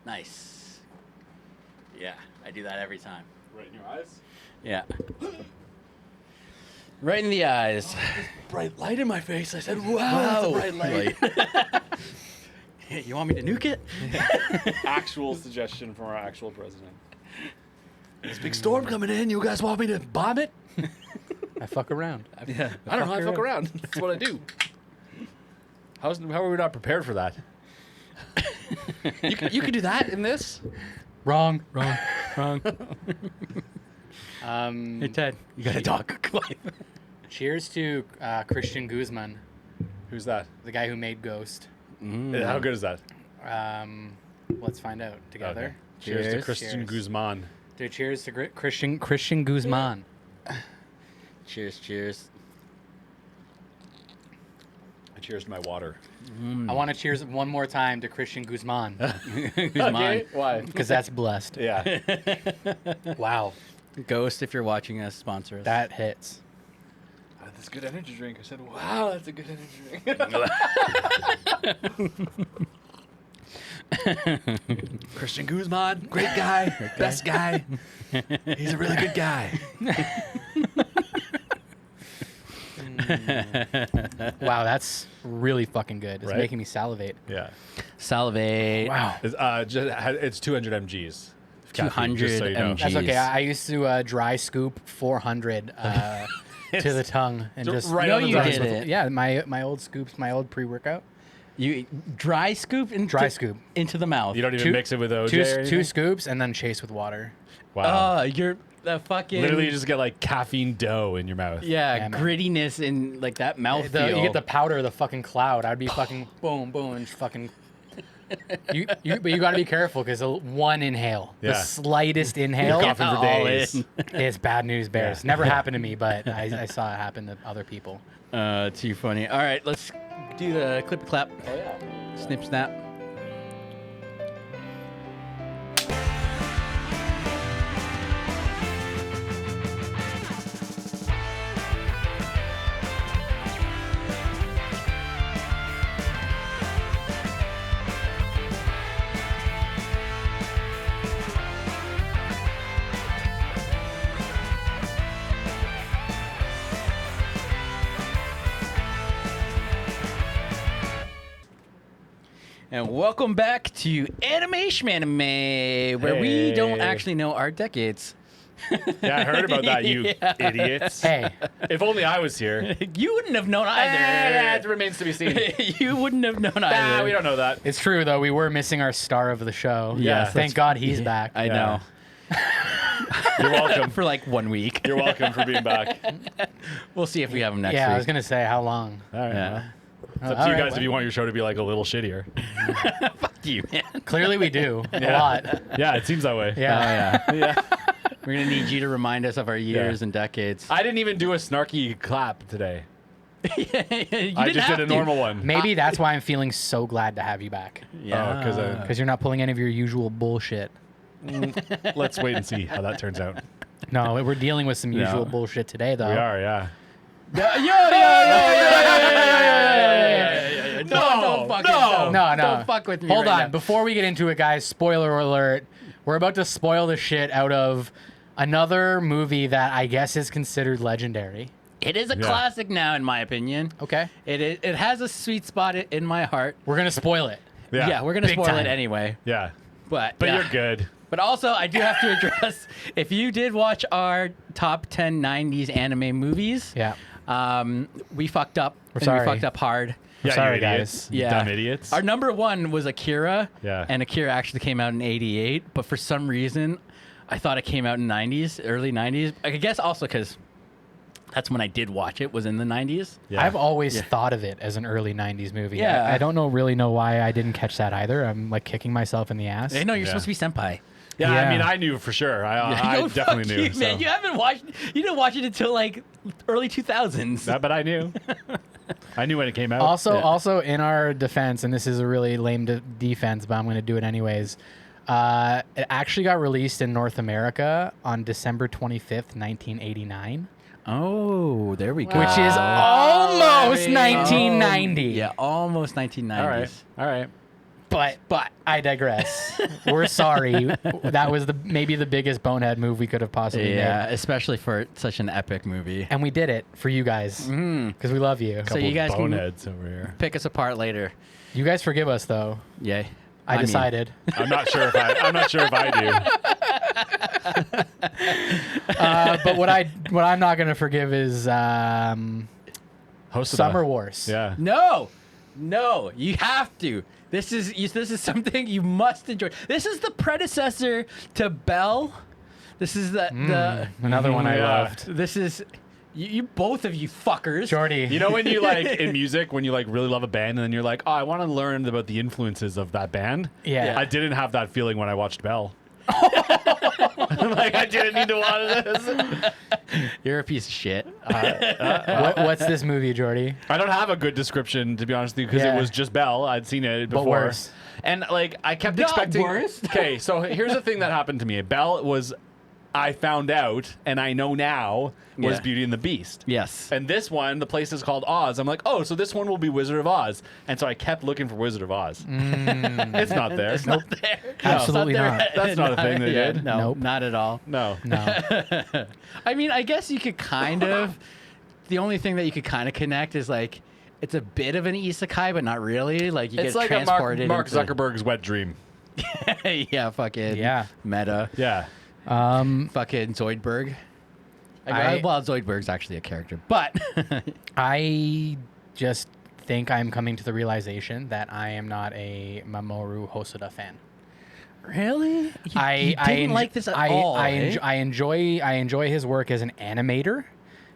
Nice. Yeah, I do that every time. Right in your eyes? Yeah. Right in the eyes. Bright light in my face. I said, wow, that's a bright light. Hey, you want me to nuke it? Actual suggestion from our actual president. There's a big storm coming in. You guys want me to bomb it? I fuck around. Yeah. I don't know. I fuck around. That's what I do. How are we not prepared for that? You could do that in this. Wrong. Hey, Ted, you got to talk. Cheers to Christian Guzman, Who's that? the guy who made Ghost. How good is that? Let's find out together. Okay. Cheers to Cheers. Christian Cheers. Guzman. Dude, cheers to Christian Guzman. Cheers. Cheers to my water. I want to cheers one more time to Christian Guzman Who's mine? Why? because that's blessed. Yeah. Wow, Ghost, if you're watching us, sponsor us. that hits. That's a good energy drink. I said, wow, that's a good energy drink. Christian Guzman, great guy, best guy. He's a really good guy. Wow, that's really fucking good. It's Right? making me salivate. Yeah. Salivate. Wow. It's 200 mgs. of caffeine, 200 just so you know. mg. That's okay. Jeez. I used to dry scoop 400 to the tongue and just right No, on the you dime. didn't. Yeah, my old scoops, my old pre-workout. You dry scoop into Dry scoop. into the mouth. You don't even mix it with OJ or Two anything? scoops and then chase with water. Wow. You're the fucking Literally, you just get like caffeine dough in your mouth. yeah, man. grittiness in like that mouth feel. You get the powder of the fucking cloud. I'd be fucking boom, boom, and fucking. But you got to be careful because one inhale, the Yeah. slightest inhale, You're coughing for all days. in. is bad news bears. Yeah. Never happened to me, but I saw it happen to other people. Too funny. All right, let's do the clip clap. Oh, yeah. Snip snap. And welcome back to Anime Shmanime, where we don't Hey. actually know our decades. Yeah, I heard about that, you Yeah. idiots. Hey, If only I was here. You wouldn't have known either. Yeah, it remains to be seen. You wouldn't have known either. Nah, we don't know that. it's true though. We were missing our star of the show. Yeah, Thank God he's back. I Yeah. know. You're welcome. For like 1 week. You're welcome for being back. We'll see if we have him next week. Yeah, I was gonna say how long. All right. Yeah. Well, it's up All to you right, guys well. if you want your show to be like a little shittier. Fuck you, man. Clearly we do a Yeah. lot. Yeah, it seems that way. Yeah. Oh, yeah. Yeah. We're going to need you to remind us of our years and decades. I didn't even do a snarky clap today. You I didn't just have did a to. normal one. Maybe that's why I'm feeling so glad to have you back Yeah. Oh, 'cause I- because you're not pulling any of your usual bullshit. Let's wait and see how that turns out. No, we're dealing with some No. usual bullshit today though. We are, yeah. Don't fucking don't fuck with me. Hold right on. now. Before we get into it, guys, spoiler alert. We're about to spoil the shit out of another movie that I guess is considered legendary. It is a Yeah. classic now, in my opinion. Okay? It has a sweet spot in my heart. We're going to spoil it. Yeah, we're gonna Big spoil time. it anyway. Yeah. But But yeah. you're good. But also, I do have to address if you did watch our top 10 90s anime movies. Yeah. We fucked up. We're and sorry. We fucked up hard. Yeah, sorry, you idiots. guys. You Yeah. dumb idiots. Our number one was Akira. Yeah. And Akira actually came out in 88, but for some reason, I thought it came out in 90s, early 90s. I guess also because that's when I did watch it, was in the 90s. Yeah. I've always thought of it as an early 90s movie. Yeah. I don't really know why I didn't catch that either. I'm like kicking myself in the ass. Hey, no, you're Yeah. supposed to be senpai. Yeah, Yeah. I mean, I knew for sure. I Yo, definitely fuck knew. you, man. so. You haven't watched. You didn't watch it until like early 2000s. But I knew. I knew when it came out. Also in our defense, and this is a really lame defense, but I'm going to do it anyways. It actually got released in North America on December 25th, 1989, Oh, there we go. which is almost 1990. Yeah, almost 1990s. all right. All right. But I digress. We're sorry. That was maybe the biggest bonehead move we could have possibly made. Yeah, especially for such an epic movie. And we did it for you guys because we love you. So you guys can boneheads over here. pick us apart later. You guys forgive us though. Yay. I decided. I'm not sure if I do. But what I'm not gonna forgive is Hosoda. Summer Wars. Yeah. No, you have to. This is something you must enjoy. This is the predecessor to Belle. This is the Another one I Yeah. loved. This is you both of you fuckers. Jordy. You know when you like in music when you like really love a band and then you're like, oh, I want to learn about the influences of that band. Yeah. I didn't have that feeling when I watched Belle. Like I didn't need to watch this. You're a piece of shit. What's this movie, Jordy? I don't have a good description, to be honest with you, because Yeah. it was just Belle. I'd seen it But before. worse. And like I kept Not expecting. worse. Okay, so here's the thing that happened to me. Belle was, I found out, and I know now, was Yeah. Beauty and the Beast. Yes. And this one, the place is called Oz. I'm like, oh, so this one will be Wizard of Oz. And so I kept looking for Wizard of Oz. It's not there. It's not there. Absolutely It's not. That's not a thing they Yeah, did. No, Nope. not at all. No. No. I mean, I guess you could kind of. The only thing that you could kind of connect is like, it's a bit of an isekai, but not really. Like you It's get like a transported. Mark into- Zuckerberg's wet dream. Yeah, fucking. Yeah. Meta. Yeah. Fucking Zoidberg. Well, Zoidberg's actually a character, but I just think I'm coming to the realization that I am not a Mamoru Hosoda fan. really, you I didn't like this at I, all. I, eh? I enjoy his work as an animator.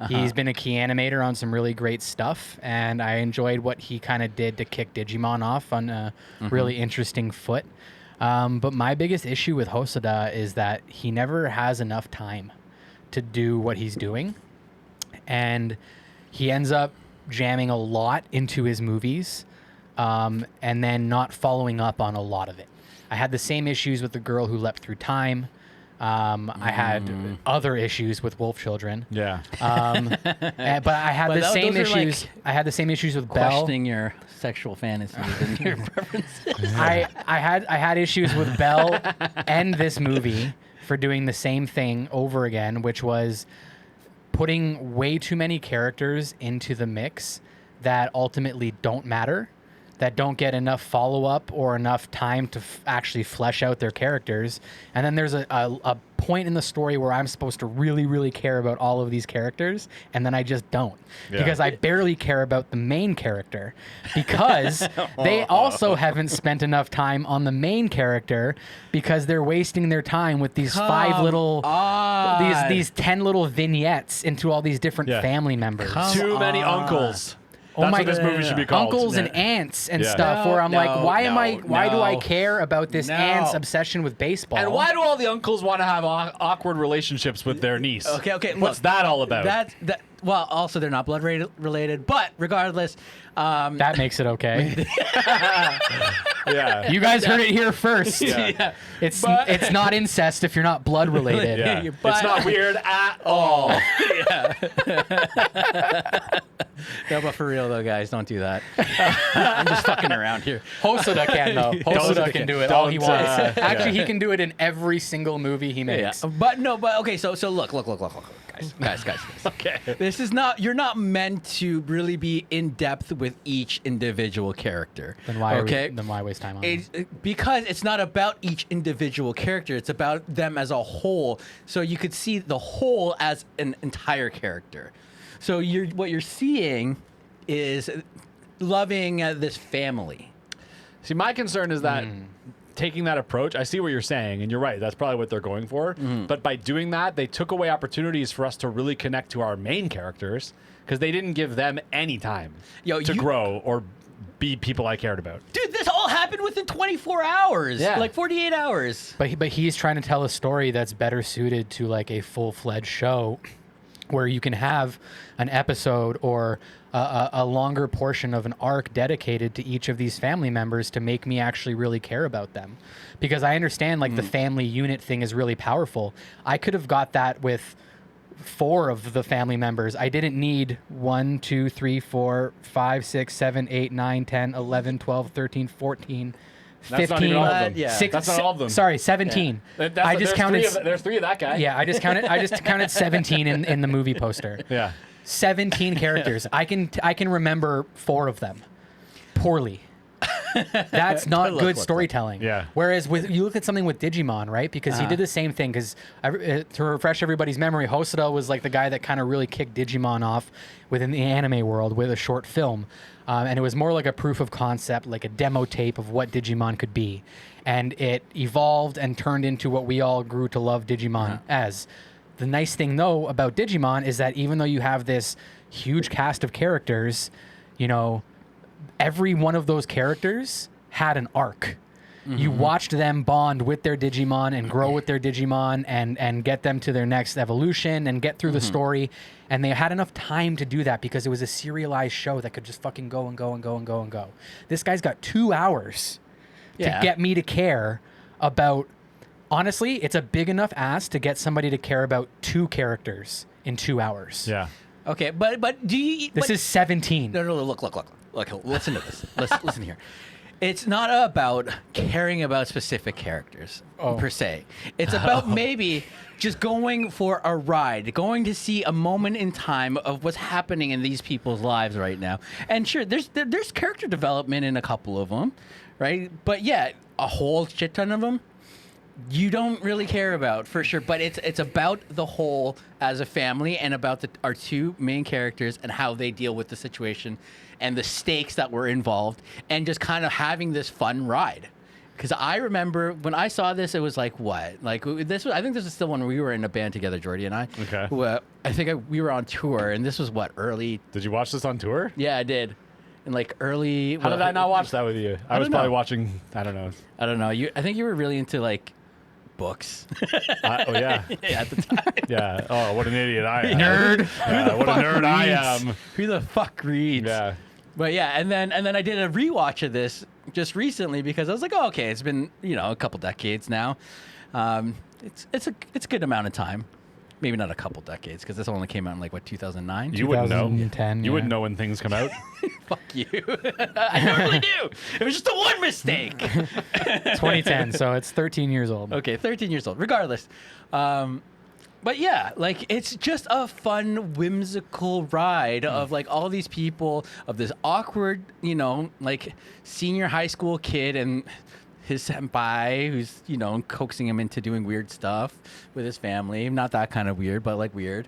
He's been a key animator on some really great stuff, and I enjoyed what he kind of did to kick Digimon off on a really interesting foot. But my biggest issue with Hosoda is that he never has enough time to do what he's doing, and he ends up jamming a lot into his movies, and then not following up on a lot of it. I had the same issues with The Girl Who Leapt Through Time. I had other issues with Wolf Children. Yeah. But I had the same those are like issues. I had the same issues with Belle. questioning your sexual fantasies and your preferences. I had issues with Belle and this movie for doing the same thing over again, which was putting way too many characters into the mix that ultimately don't matter, that don't get enough follow-up or enough time to actually flesh out their characters. And then there's a point in the story where I'm supposed to really, really care about all of these characters, and then I just don't. Yeah. Because I barely care about the main character, because they also haven't spent enough time on the main character, because they're wasting their time with these these 10 little vignettes into all these different Yeah. family members. Too many uncles. Oh That's my what this movie should be called. Uncles and Yeah. aunts and Yeah. stuff, where I'm like, No, why do I no. care about this No. aunt's obsession with baseball? And why do all the uncles want to have awkward relationships with their niece? Okay. What's look, that all about? That. Well, also they're not blood related, but regardless, That makes it okay. yeah. You guys heard it here first. Yeah. It's not incest if you're not blood related. Yeah. But- It's not weird at all. No, but for real though, guys, don't do that. I'm just fucking around here. Hosoda can though. Hosoda can do it all he Don't, wants. Actually, yeah. he can do it in every single movie he makes. But okay. So look, guys. Okay. This is not. You're not meant to really be in depth with each individual character. Then why Okay. why waste time on it? Because it's not about each individual character. It's about them as a whole. So you could see the whole as an entire character. So what you're seeing is loving this family. See, my concern is that taking that approach, I see what you're saying, and you're right. That's probably what they're going for. But by doing that, they took away opportunities for us to really connect to our main characters because they didn't give them any time to grow or be people I cared about. Dude, this all happened within 24 hours. Yeah. Like 48 hours. But he's trying to tell a story that's better suited to like a full-fledged show, where you can have an episode or a longer portion of an arc dedicated to each of these family members to make me actually really care about them. Because I understand like the family unit thing is really powerful. I could have got that with 4 of the family members. I didn't need 1, 2, 3, 4, 5, 6, 7, 8, 9, 10, 11, 12, 13, 14 That's 15, not even all of them. Yeah. That's not all of them. Sorry, 17. I just counted. There's 3 of that guy. Yeah, I just counted 17 in the movie poster. Yeah. 17 characters. I can remember 4 of them poorly. That's not good storytelling. Yeah. Whereas you look at something with Digimon, right? Because he did the same thing. Because to refresh everybody's memory, Hosoda was like the guy that kind of really kicked Digimon off within the anime world with a short film. And it was more like a proof of concept, like a demo tape of what Digimon could be. And it evolved and turned into what we all grew to love Digimon as. The nice thing, though, about Digimon is that even though you have this huge cast of characters, you know, every one of those characters had an arc. You watched them bond with their Digimon and grow with their Digimon and get them to their next evolution and get through the story. And they had enough time to do that because it was a serialized show that could just fucking go and go and go and go and go. This guy's got 2 hours to get me to care about. Honestly, it's a big enough ask to get somebody to care about 2 characters in 2 hours. Yeah. Okay, but do you? This is 17. No, look. Listen to this. Listen here. It's not about caring about specific characters per se. It's about maybe just going for a ride, going to see a moment in time of what's happening in these people's lives right now. And sure, there's character development in a couple of them, right? But yeah, a whole shit ton of them you don't really care about for sure. But it's about the whole as a family and about our 2 main characters and how they deal with the situation and the stakes that were involved and just kind of having this fun ride. Because I remember when I saw this, it was like, what? Like this was, I think this is still when we were in a band together, Jordy and I. Okay. I think we were on tour, and this was what, early? Did you watch this on tour? Yeah, I did. In like early. How did I not watch that with you? I was don't probably know. watching. I don't know. I don't know. I think you were really into like books. Oh yeah. Yeah, at the time. Yeah. Oh, what an idiot I am. Nerd. Yeah, what a nerd I reads? am. Who the fuck reads? Yeah. But yeah, and then I did a rewatch of this just recently because I was like, oh, okay, it's been a couple decades now. It's a good amount of time. Maybe not a couple decades because this only came out in like what 2009. You wouldn't know. 2010, You yeah. wouldn't know when things come out. Fuck you. I normally do. It was just a one mistake. 2010, so it's 13 years old. Okay, 13 years old. Regardless. But yeah, like it's just a fun, whimsical ride of like all these people, of this awkward, like senior high school kid and his senpai who's, coaxing him into doing weird stuff with his family. Not that kind of weird, but like weird.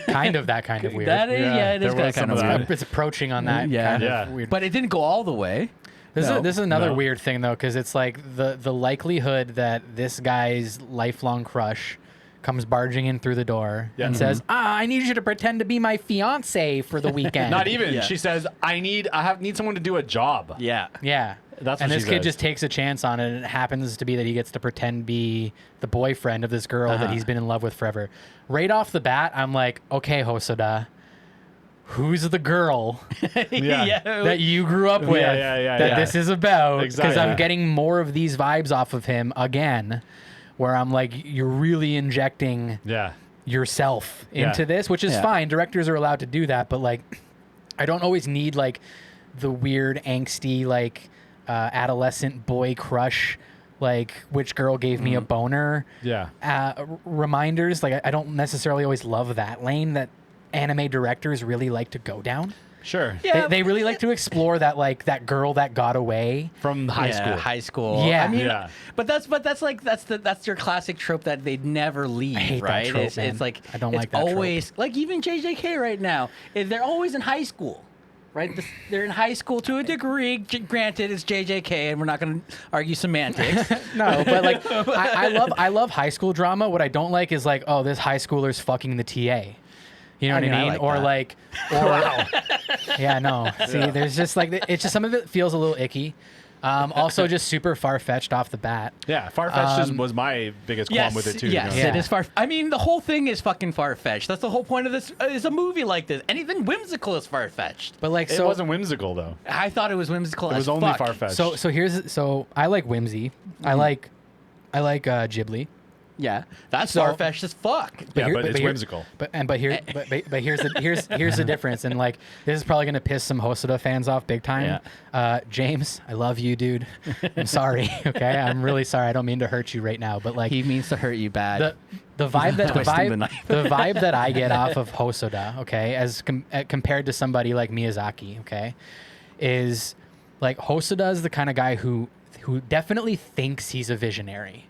Kind of that kind of weird. That is, Yeah, it is there that was kind some of of weird. that. It's approaching on that Yeah. kind Yeah. of weird. But it didn't go all the way. This No. is another No. weird thing though, because it's like the likelihood that this guy's lifelong crush comes barging in through the door Yeah. and says, "I need you to pretend to be my fiance for the weekend." Not even. Yeah. She says, "I need someone to do a job." Yeah. Yeah. That's and what this she kid says. just takes a chance on it, and it happens to be that he gets to pretend be the boyfriend of this girl that he's been in love with forever. Right off the bat, I'm like, okay, Hosoda, who's the girl Yeah. that you grew up with yeah, that yeah. this is about? Because Exactly. I'm getting more of these vibes off of him again, where I'm like, you're really injecting Yeah. yourself Yeah. into this, which is Yeah. fine. Directors are allowed to do that, but like, I don't always need like the weird angsty like adolescent boy crush, like which girl gave me a boner Yeah. reminders. Like I don't necessarily always love that lane that anime directors really like to go down. Sure. Yeah. They really like to explore that, like that girl that got away. From high school. High school. Yeah. I mean, Yeah. but that's your classic trope that they'd never leave, I hate that right? trope, man. It's like I don't it's like that trope. always like even JJK right now. They're always in high school. Right, they're in high school to a degree. Granted, it's JJK, and we're not going to argue semantics. No, but like I love high school drama. What I don't like is like, oh, this high schooler's fucking the TA. You know what I mean, I mean? like Or that. like, yeah, no. See, there's just like it's just some of it feels a little icky. Also, just super far fetched off the bat. Yeah. Far-fetched was my biggest qualm with it too. Yes, Yeah. it is far. I mean, the whole thing is fucking far fetched. That's the whole point of this. Is a movie like this. Anything whimsical is far fetched. But like, It so wasn't whimsical though. I thought it was whimsical. It was as only fuck. far-fetched. so I like whimsy. I like Ghibli. Yeah, that's So- far-fetched as fuck. But it's whimsical. But here's the difference, and like this is probably gonna piss some Hosoda fans off big time. James, I love you, dude. I'm sorry. Okay, I'm really sorry. I don't mean to hurt you right now, but like He means to hurt you bad. the vibe that Twisting the knife. the vibe that I get off of Hosoda, okay, as compared to somebody like Miyazaki, okay, is like Hosoda is the kind of guy who definitely thinks he's a visionary.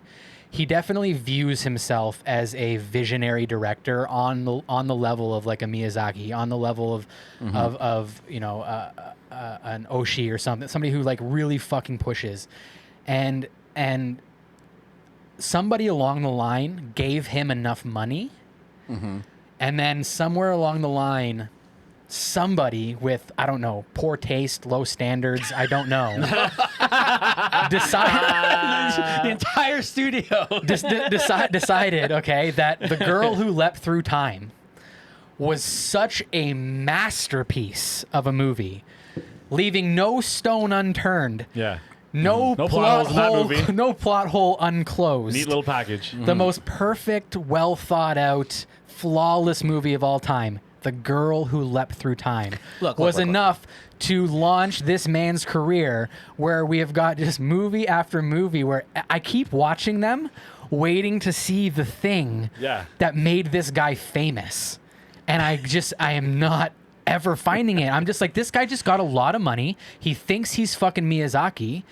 He definitely views himself as a visionary director on the level of like a Miyazaki, on the level of an Oshii or something, somebody who like really fucking pushes, and somebody along the line gave him enough money, and then somewhere along the line, somebody with, I don't know, poor taste, low standards, I don't know, The entire studio. decided, okay, that The Girl Who Leapt Through Time was such a masterpiece of a movie, leaving no stone unturned. Yeah. No, No plot plot holes in that hole. movie. No plot hole unclosed. Neat little package. The most perfect, well thought out, flawless movie of all time. The Girl Who Leapt Through Time was enough to launch this man's career, where we have got just movie after movie where I keep watching them, waiting to see the thing that made this guy famous. And I am not ever finding it. I'm just like, this guy just got a lot of money. He thinks he's fucking Miyazaki,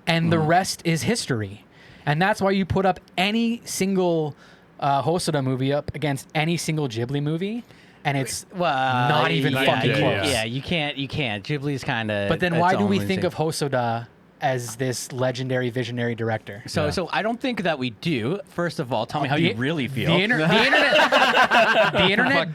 and the rest is history. And that's why you put up any single Hosoda movie up against any single Ghibli movie, and it's not even fucking close. Yeah, you can't. Ghibli's kind of. But then why do we think of Hosoda as this legendary visionary director? So I don't think that we do. First of all, tell me how you really feel. The internet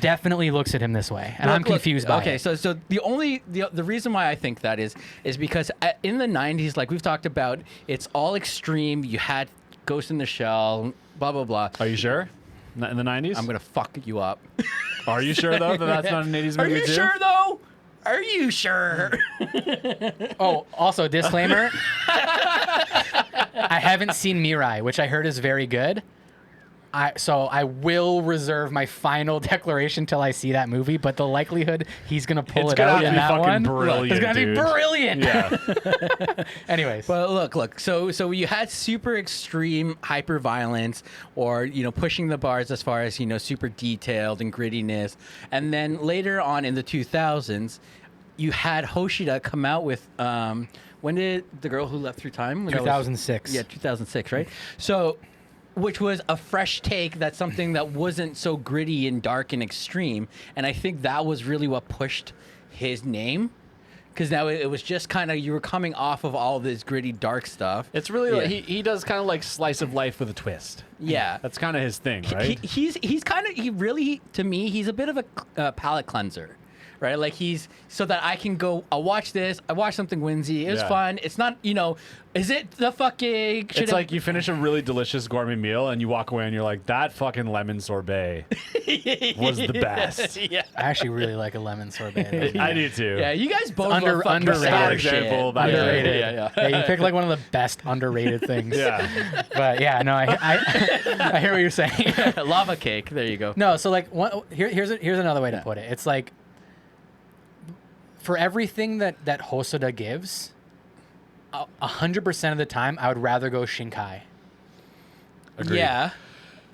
definitely looks at him this way, and I'm confused by it. Okay, so the reason why I think that is because in the 90s, like we've talked about, it's all extreme. You had Ghost in the Shell, blah blah blah. Are you sure? In the 90s? I'm gonna fuck you up. Are you sure though that that's not an 80s movie Are you too? sure though? Are you sure? Oh, also disclaimer. I haven't seen Mirai, which I heard is very good. So I will reserve my final declaration till I see that movie, but the likelihood he's gonna pull It's it gonna out be in that fucking one, brilliant, it's gonna dude. be brilliant. Yeah. Anyways, But look. So you had super extreme hyper violence, or pushing the bars as far as super detailed and grittiness, and then later on in the 2000s, you had Hoshida come out with when did The Girl Who Leapt Through Time? 2006. 2006, right? So, which was a fresh take. That's something that wasn't so gritty and dark and extreme, and I think that was really what pushed his name. Because now it was just kind of, you were coming off of all this gritty, dark stuff. It's really like, he does kind of like slice of life with a twist. Yeah. That's kind of his thing, right? He's kind of, to me, he's a bit of a palate cleanser. Right, like so that I can go. I'll watch this. I watched something whimsy. It was fun. It's not, is it the fucking? It's like you finish a really delicious gourmet meal and you walk away and you're like, that fucking lemon sorbet was the best. Yeah, I actually really like a lemon sorbet. I do too. Yeah, you guys both Underrated. Bad example. Of that. Underrated. Yeah. You picked like one of the best underrated things. Yeah. But yeah, no, I hear what you're saying. Lava cake. There you go. No, so like here's another way to put it. It's like, for everything that Hosoda gives, 100% of the time, I would rather go Shinkai. Agreed.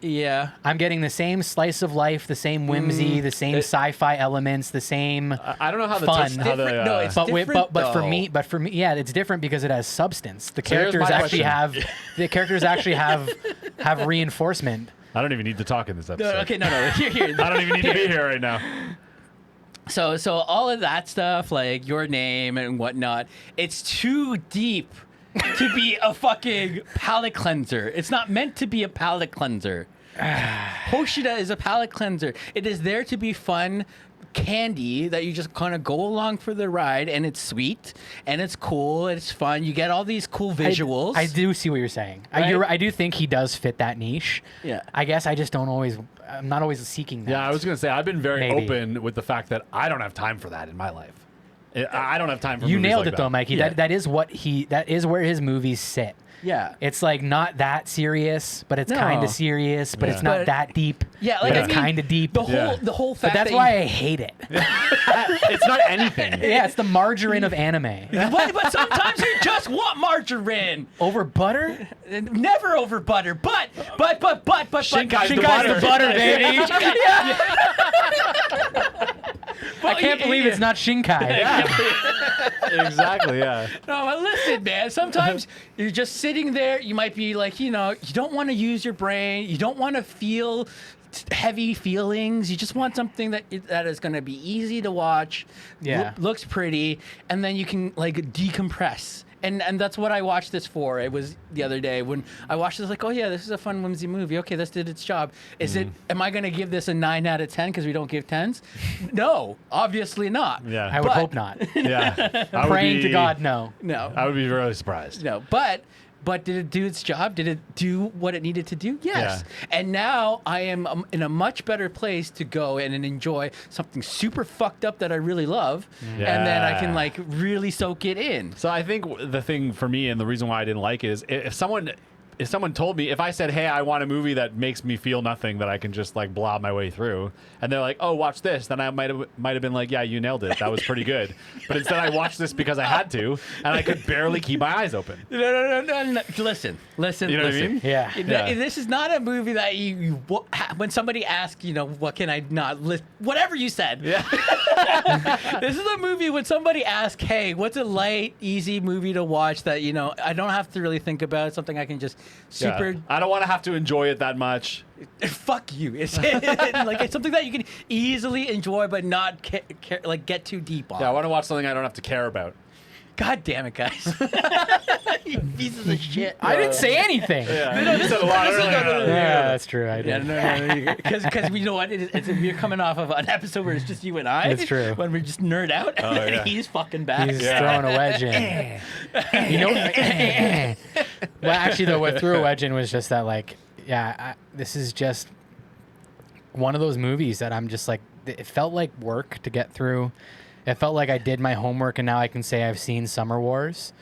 Yeah. I'm getting the same slice of life, the same whimsy, the same sci-fi elements, the same I don't know how fun. the Different- no, it's but different, for though. me, yeah, it's different because it has substance. The here's characters my actually question. have reinforcement. I don't even need to talk in this episode. No. Here. I don't even need to be here right now. So all of that stuff, like your name and whatnot, it's too deep to be a fucking palate cleanser. It's not meant to be a palate cleanser. Hoshida is a palate cleanser. It is there to be fun candy that you just kind of go along for the ride, and it's sweet and it's cool and it's fun. You get all these cool visuals. I do see what you're saying. Right? I do think he does fit that niche. Yeah. I guess I just don't always. I'm not always seeking that. Yeah, I was going to say, I've been very Maybe. open with the fact that I don't have time for that in my life. I don't have time for You movies nailed like it though, Mikey. Yeah. That is where his movies sit. Yeah. It's like not that serious, but it's No. kind of serious, but it's Yeah. not But- that deep. Yeah, like but I it's mean, kind of deep. The whole Yeah. the whole but fact that's that why I hate it. It's not anything. Yeah, it's the margarine of anime. but sometimes you just want margarine. Over butter? Never over butter, but Shinkai's the Shinkai's butter. baby. I Well, can't believe it's not Shinkai. Exactly. Yeah. No, but listen, man. Sometimes you're just sitting there. You might be like, you don't want to use your brain. You don't want to feel heavy feelings. You just want something that is going to be easy to watch. Yeah. Looks pretty, and then you can like decompress. And that's what I watched this for. It was the other day when I watched this, like, oh yeah, this is a fun whimsy movie. Okay, this did its job. Am I going to give this a 9 out of 10 because we don't give 10s? No, obviously not. Yeah. I would But- hope not. Yeah. I would Praying to be- God, no. No. I would be really surprised. No, but did it do its job? Did it do what it needed to do? Yes. Yeah. And now I am in a much better place to go and enjoy something super fucked up that I really love, and then I can Yeah. like really soak it in. So I think the thing for me and the reason why I didn't like it is if someone told me, if I said, hey, I want a movie that makes me feel nothing that I can just like blob my way through, and they're like, oh, watch this, then I might have been like, yeah, you nailed it. That was pretty good. But instead I watched this because I had to, and I could barely keep my eyes open. No. Listen. You know what I mean? Yeah. This is not a movie that when somebody asks, what can I not list? Whatever you said. Yeah. This is a movie when somebody asks, hey, what's a light, easy movie to watch that, I don't have to really think about, something I can just super Yeah. I don't want to have to enjoy it that much. fuck you. It's like it's something that you can easily enjoy but not get too deep on. Yeah, I want to watch something I don't have to care about. God damn it, guys. You pieces of shit. I didn't say anything. Yeah, you said a lot earlier. Yeah, that's true. I Yeah, did. no. Because you know what? We're coming off of an episode where it's just you and I. It's true. When we just nerd out. Oh, yeah. He's fucking back. He's Yeah. throwing a wedge in. You know, well, actually, though, what threw a wedge in was just that, like, this is just one of those movies that I'm just like, it felt like work to get through. It felt like I did my homework, and now I can say I've seen Summer Wars.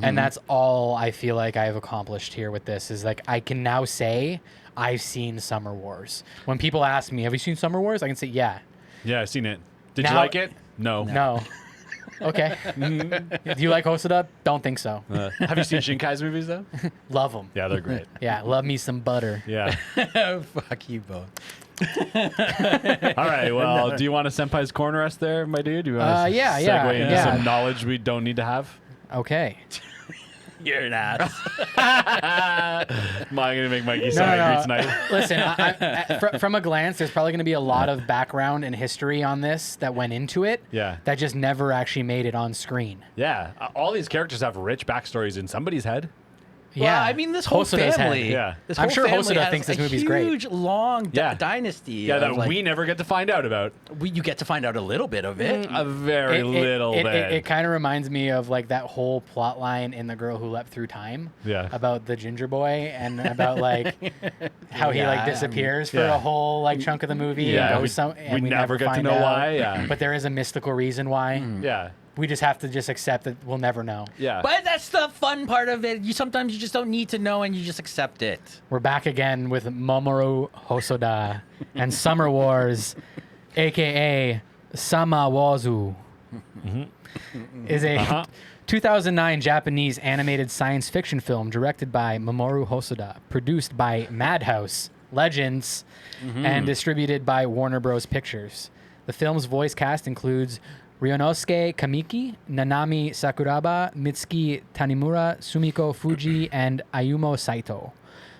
And that's all I feel like I've accomplished here with this is like I can now say I've seen Summer Wars. When people ask me, have you seen Summer Wars? I can say, yeah. Yeah, I've seen it. Did you Now- like it? No. No. Okay. Do you like Hosoda? Don't think so. Have you seen Shinkai's movies though? Love them. Yeah, they're great. Yeah, love me some butter. Yeah. Fuck you both. All right. Well, do you want a Senpai's Corner us there, my dude? Do you want to yeah, segue into yeah. some knowledge we don't need to have? Okay. You're an ass. Am I going to make Mikey so angry tonight? Listen, from a glance, there's probably going to be a lot of background and history on this that went into it. Yeah. That just never actually made it on screen. Yeah. All these characters have rich backstories in somebody's head. Yeah. Well, I mean, this whole Hosoda's family. head. Yeah. This I'm whole sure family Hosoda has thinks this a movie's great. huge, long Yeah. dynasty. Yeah, that of, like, we never get to find out about. you get to find out a little bit of it. A very little bit. It kind of reminds me of like that whole plot line in The Girl Who Leapt Through Time. Yeah. About the ginger boy and about like how he like Yeah. disappears for Yeah. a whole like chunk of the movie. Yeah, and goes we never get to find know out. why, yeah. But there is a mystical reason why. Yeah. We just have to just accept that we'll never know. Yeah. But that's the fun part of it. Sometimes you just don't need to know and you just accept it. We're back again with Mamoru Hosoda and Summer Wars, aka Samawazu. Is a 2009 Japanese animated science fiction film directed by Mamoru Hosoda, produced by Madhouse Legends, and distributed by Warner Bros. Pictures. The film's voice cast includes Ryonosuke Kamiki, Nanami Sakuraba, Mitsuki Tanimura, Sumiko Fuji, and Ayumu Saito.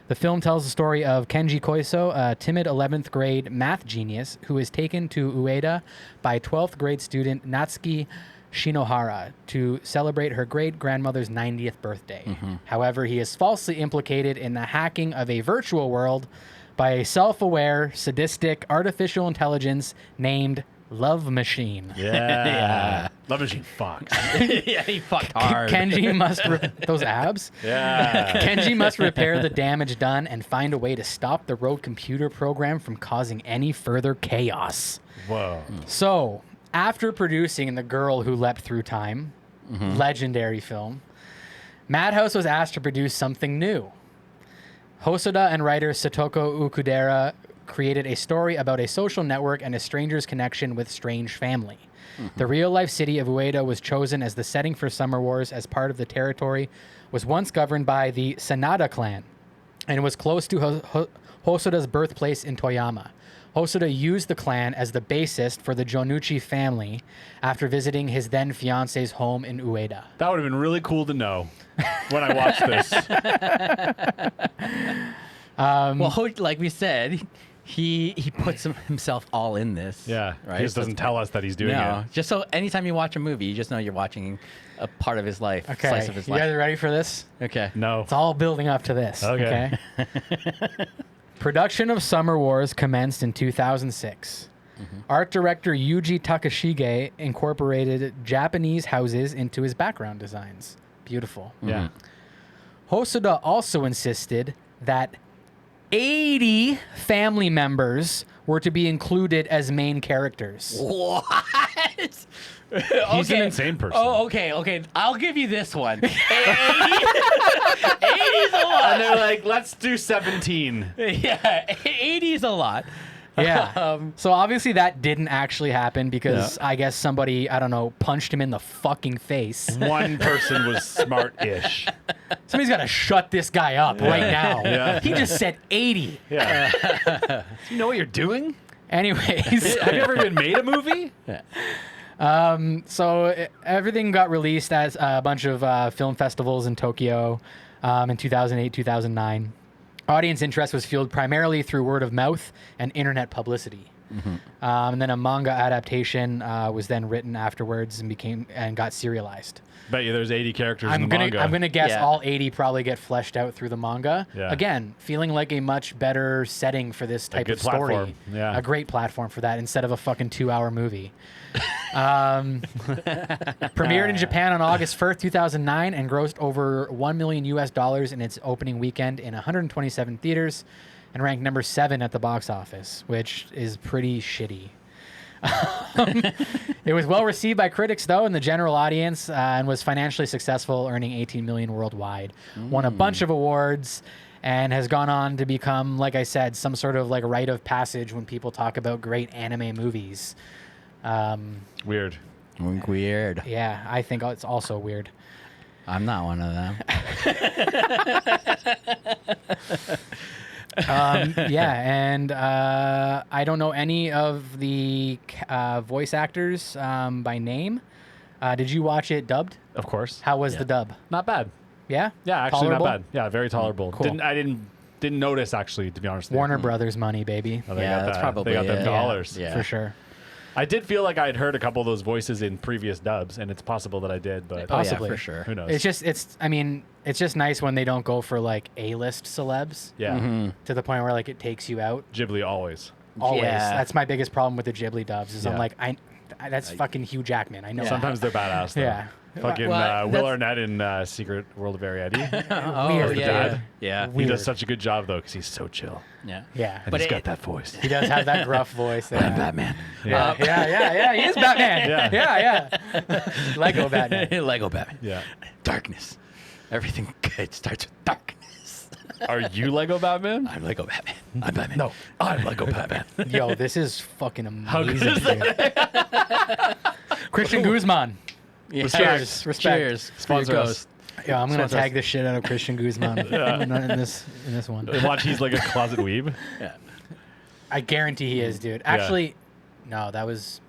The film tells the story of Kenji Koiso, a timid 11th grade math genius who is taken to Ueda by 12th grade student Natsuki Shinohara to celebrate her great-grandmother's 90th birthday. However, he is falsely implicated in the hacking of a virtual world by a self-aware, sadistic artificial intelligence named Love Machine. Yeah. Love Machine fucks. Yeah, he fucked hard. Kenji must those abs. Yeah. Kenji must repair the damage done and find a way to stop the road computer program from causing any further chaos. Whoa. So, After producing The Girl Who Leapt Through Time, legendary film, Madhouse was asked to produce something new. Hosoda and writer Satoko Ukudera created a story about a social network and a stranger's connection with strange family. The real-life city of Ueda was chosen as the setting for Summer Wars, as part of the territory was once governed by the Sanada clan and was close to Hosoda's birthplace in Toyama. Hosoda used the clan as the bassist for the Jonuchi family after visiting his then-fiance's home in Ueda. That would have been really cool to know when I watched this. Well, like we said, he puts himself all in this. Yeah, right. he just doesn't tell us that he's doing it. Just so anytime you watch a movie, you just know you're watching a part of his life, Okay, slice of his you life. guys ready for this? Okay. No. It's all building up to this. Okay. Production of Summer Wars commenced in 2006. Art director Yuji Takashige incorporated Japanese houses into his background designs. Beautiful. Yeah. Hosoda also insisted that 80 family members were to be included as main characters. What? He's an insane person. Oh, okay. I'll give you this one. 80's a lot. And they're like, let's do 17. Yeah, 80's a lot. Yeah. So obviously that didn't actually happen because I guess somebody, I don't know, punched him in the fucking face. One person was smart-ish. Somebody's got to shut this guy up right now. Yeah. He just said 80. Yeah. Do you know what you're doing? Anyways. Have you ever even made a movie? Everything got released at a bunch of film festivals in Tokyo in 2008, 2009. Audience interest was fueled primarily through word of mouth and internet publicity. And then a manga adaptation was then written afterwards and got serialized. Bet you there's 80 characters in the manga. I'm gonna guess all 80 probably get fleshed out through the manga. Yeah. Again, feeling like a much better setting for this type of story. platform. Yeah. A great platform for that instead of a fucking 2-hour movie. Premiered in Japan on August 1st, 2009, and grossed over $1 million in its opening weekend in 127 theaters, and ranked number 7 at the box office, which is pretty shitty. It was well received by critics, though, in the general audience, and was financially successful, earning $18 million worldwide. Won a bunch of awards, and has gone on to become, like I said, some sort of like rite of passage when people talk about great anime movies. Weird. Weird. Yeah, I think it's also weird. I'm not one of them. And I don't know any of the voice actors by name. Did you watch it dubbed? Of course. How was the dub? Not bad. Yeah? Yeah, actually Tolerable? not bad. Yeah, very tolerable. Cool. I didn't notice, actually, to be honest with you. Warner Brothers money, baby. Oh, they Yeah, got that's that. probably They got them it. dollars. Yeah. For sure. I did feel like I had heard a couple of those voices in previous dubs, and it's possible that I did, but Possibly. Oh, yeah, for sure. who knows? It's just nice when they don't go for like A-list celebs yeah. to the point where like it takes you out. Ghibli always. Always. Yeah. That's my biggest problem with the Ghibli dubs is I'm Yeah. like, that's fucking Hugh Jackman. I know. Yeah. Sometimes they're badass, though. Yeah. Fucking Well, Will that's- Arnett in Secret World of Ariadne. Oh, Weird. yeah, Dad. yeah. He Weird. does such a good job, though, because he's so chill. Yeah. Yeah. And But he's it- got that voice. He does have that gruff voice. Yeah. Batman. Yeah. Yeah. He is Batman. Yeah. Yeah. Lego Batman. Lego Batman. Yeah. Darkness. Everything good starts with darkness. Are you Lego Batman? I'm Lego Batman. I'm Batman. No, I'm Lego Batman. Yo, this is fucking How good amazing. is Dude. Christian Guzman. Yeah. Cheers. Respect. Cheers. Sponsor For your us. ghost. Yeah, I'm gonna Sponsor tag us. the shit out of Christian Guzman in this one. Watch, he's like a closet weeb. Yeah. I guarantee he is, dude. Actually, no, that was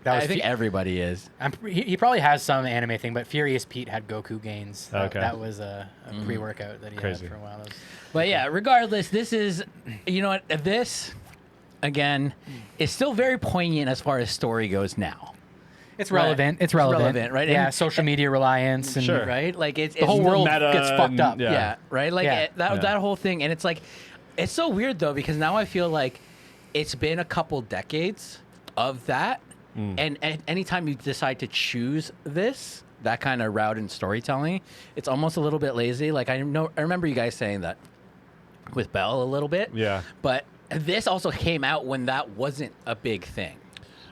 I think everybody is. he probably has some anime thing, but Furious Pete had Goku gains. Okay. That was a pre-workout that he Crazy. had for a while. That was, But yeah, regardless, this is, you know what, this, again, is still very poignant as far as story goes now. it's relevant. It's relevant. Right? Yeah, And- social media reliance and Sure. Right? Like, it's the whole world meta gets fucked and- up. yeah. Yeah, right? Like, Yeah. that whole thing. And it's like, it's so weird, though, because now I feel like it's been a couple decades of that. And anytime you decide to choose that kind of route in storytelling, it's almost a little bit lazy. Like, I remember you guys saying that with Belle a little bit. Yeah. But this also came out when that wasn't a big thing.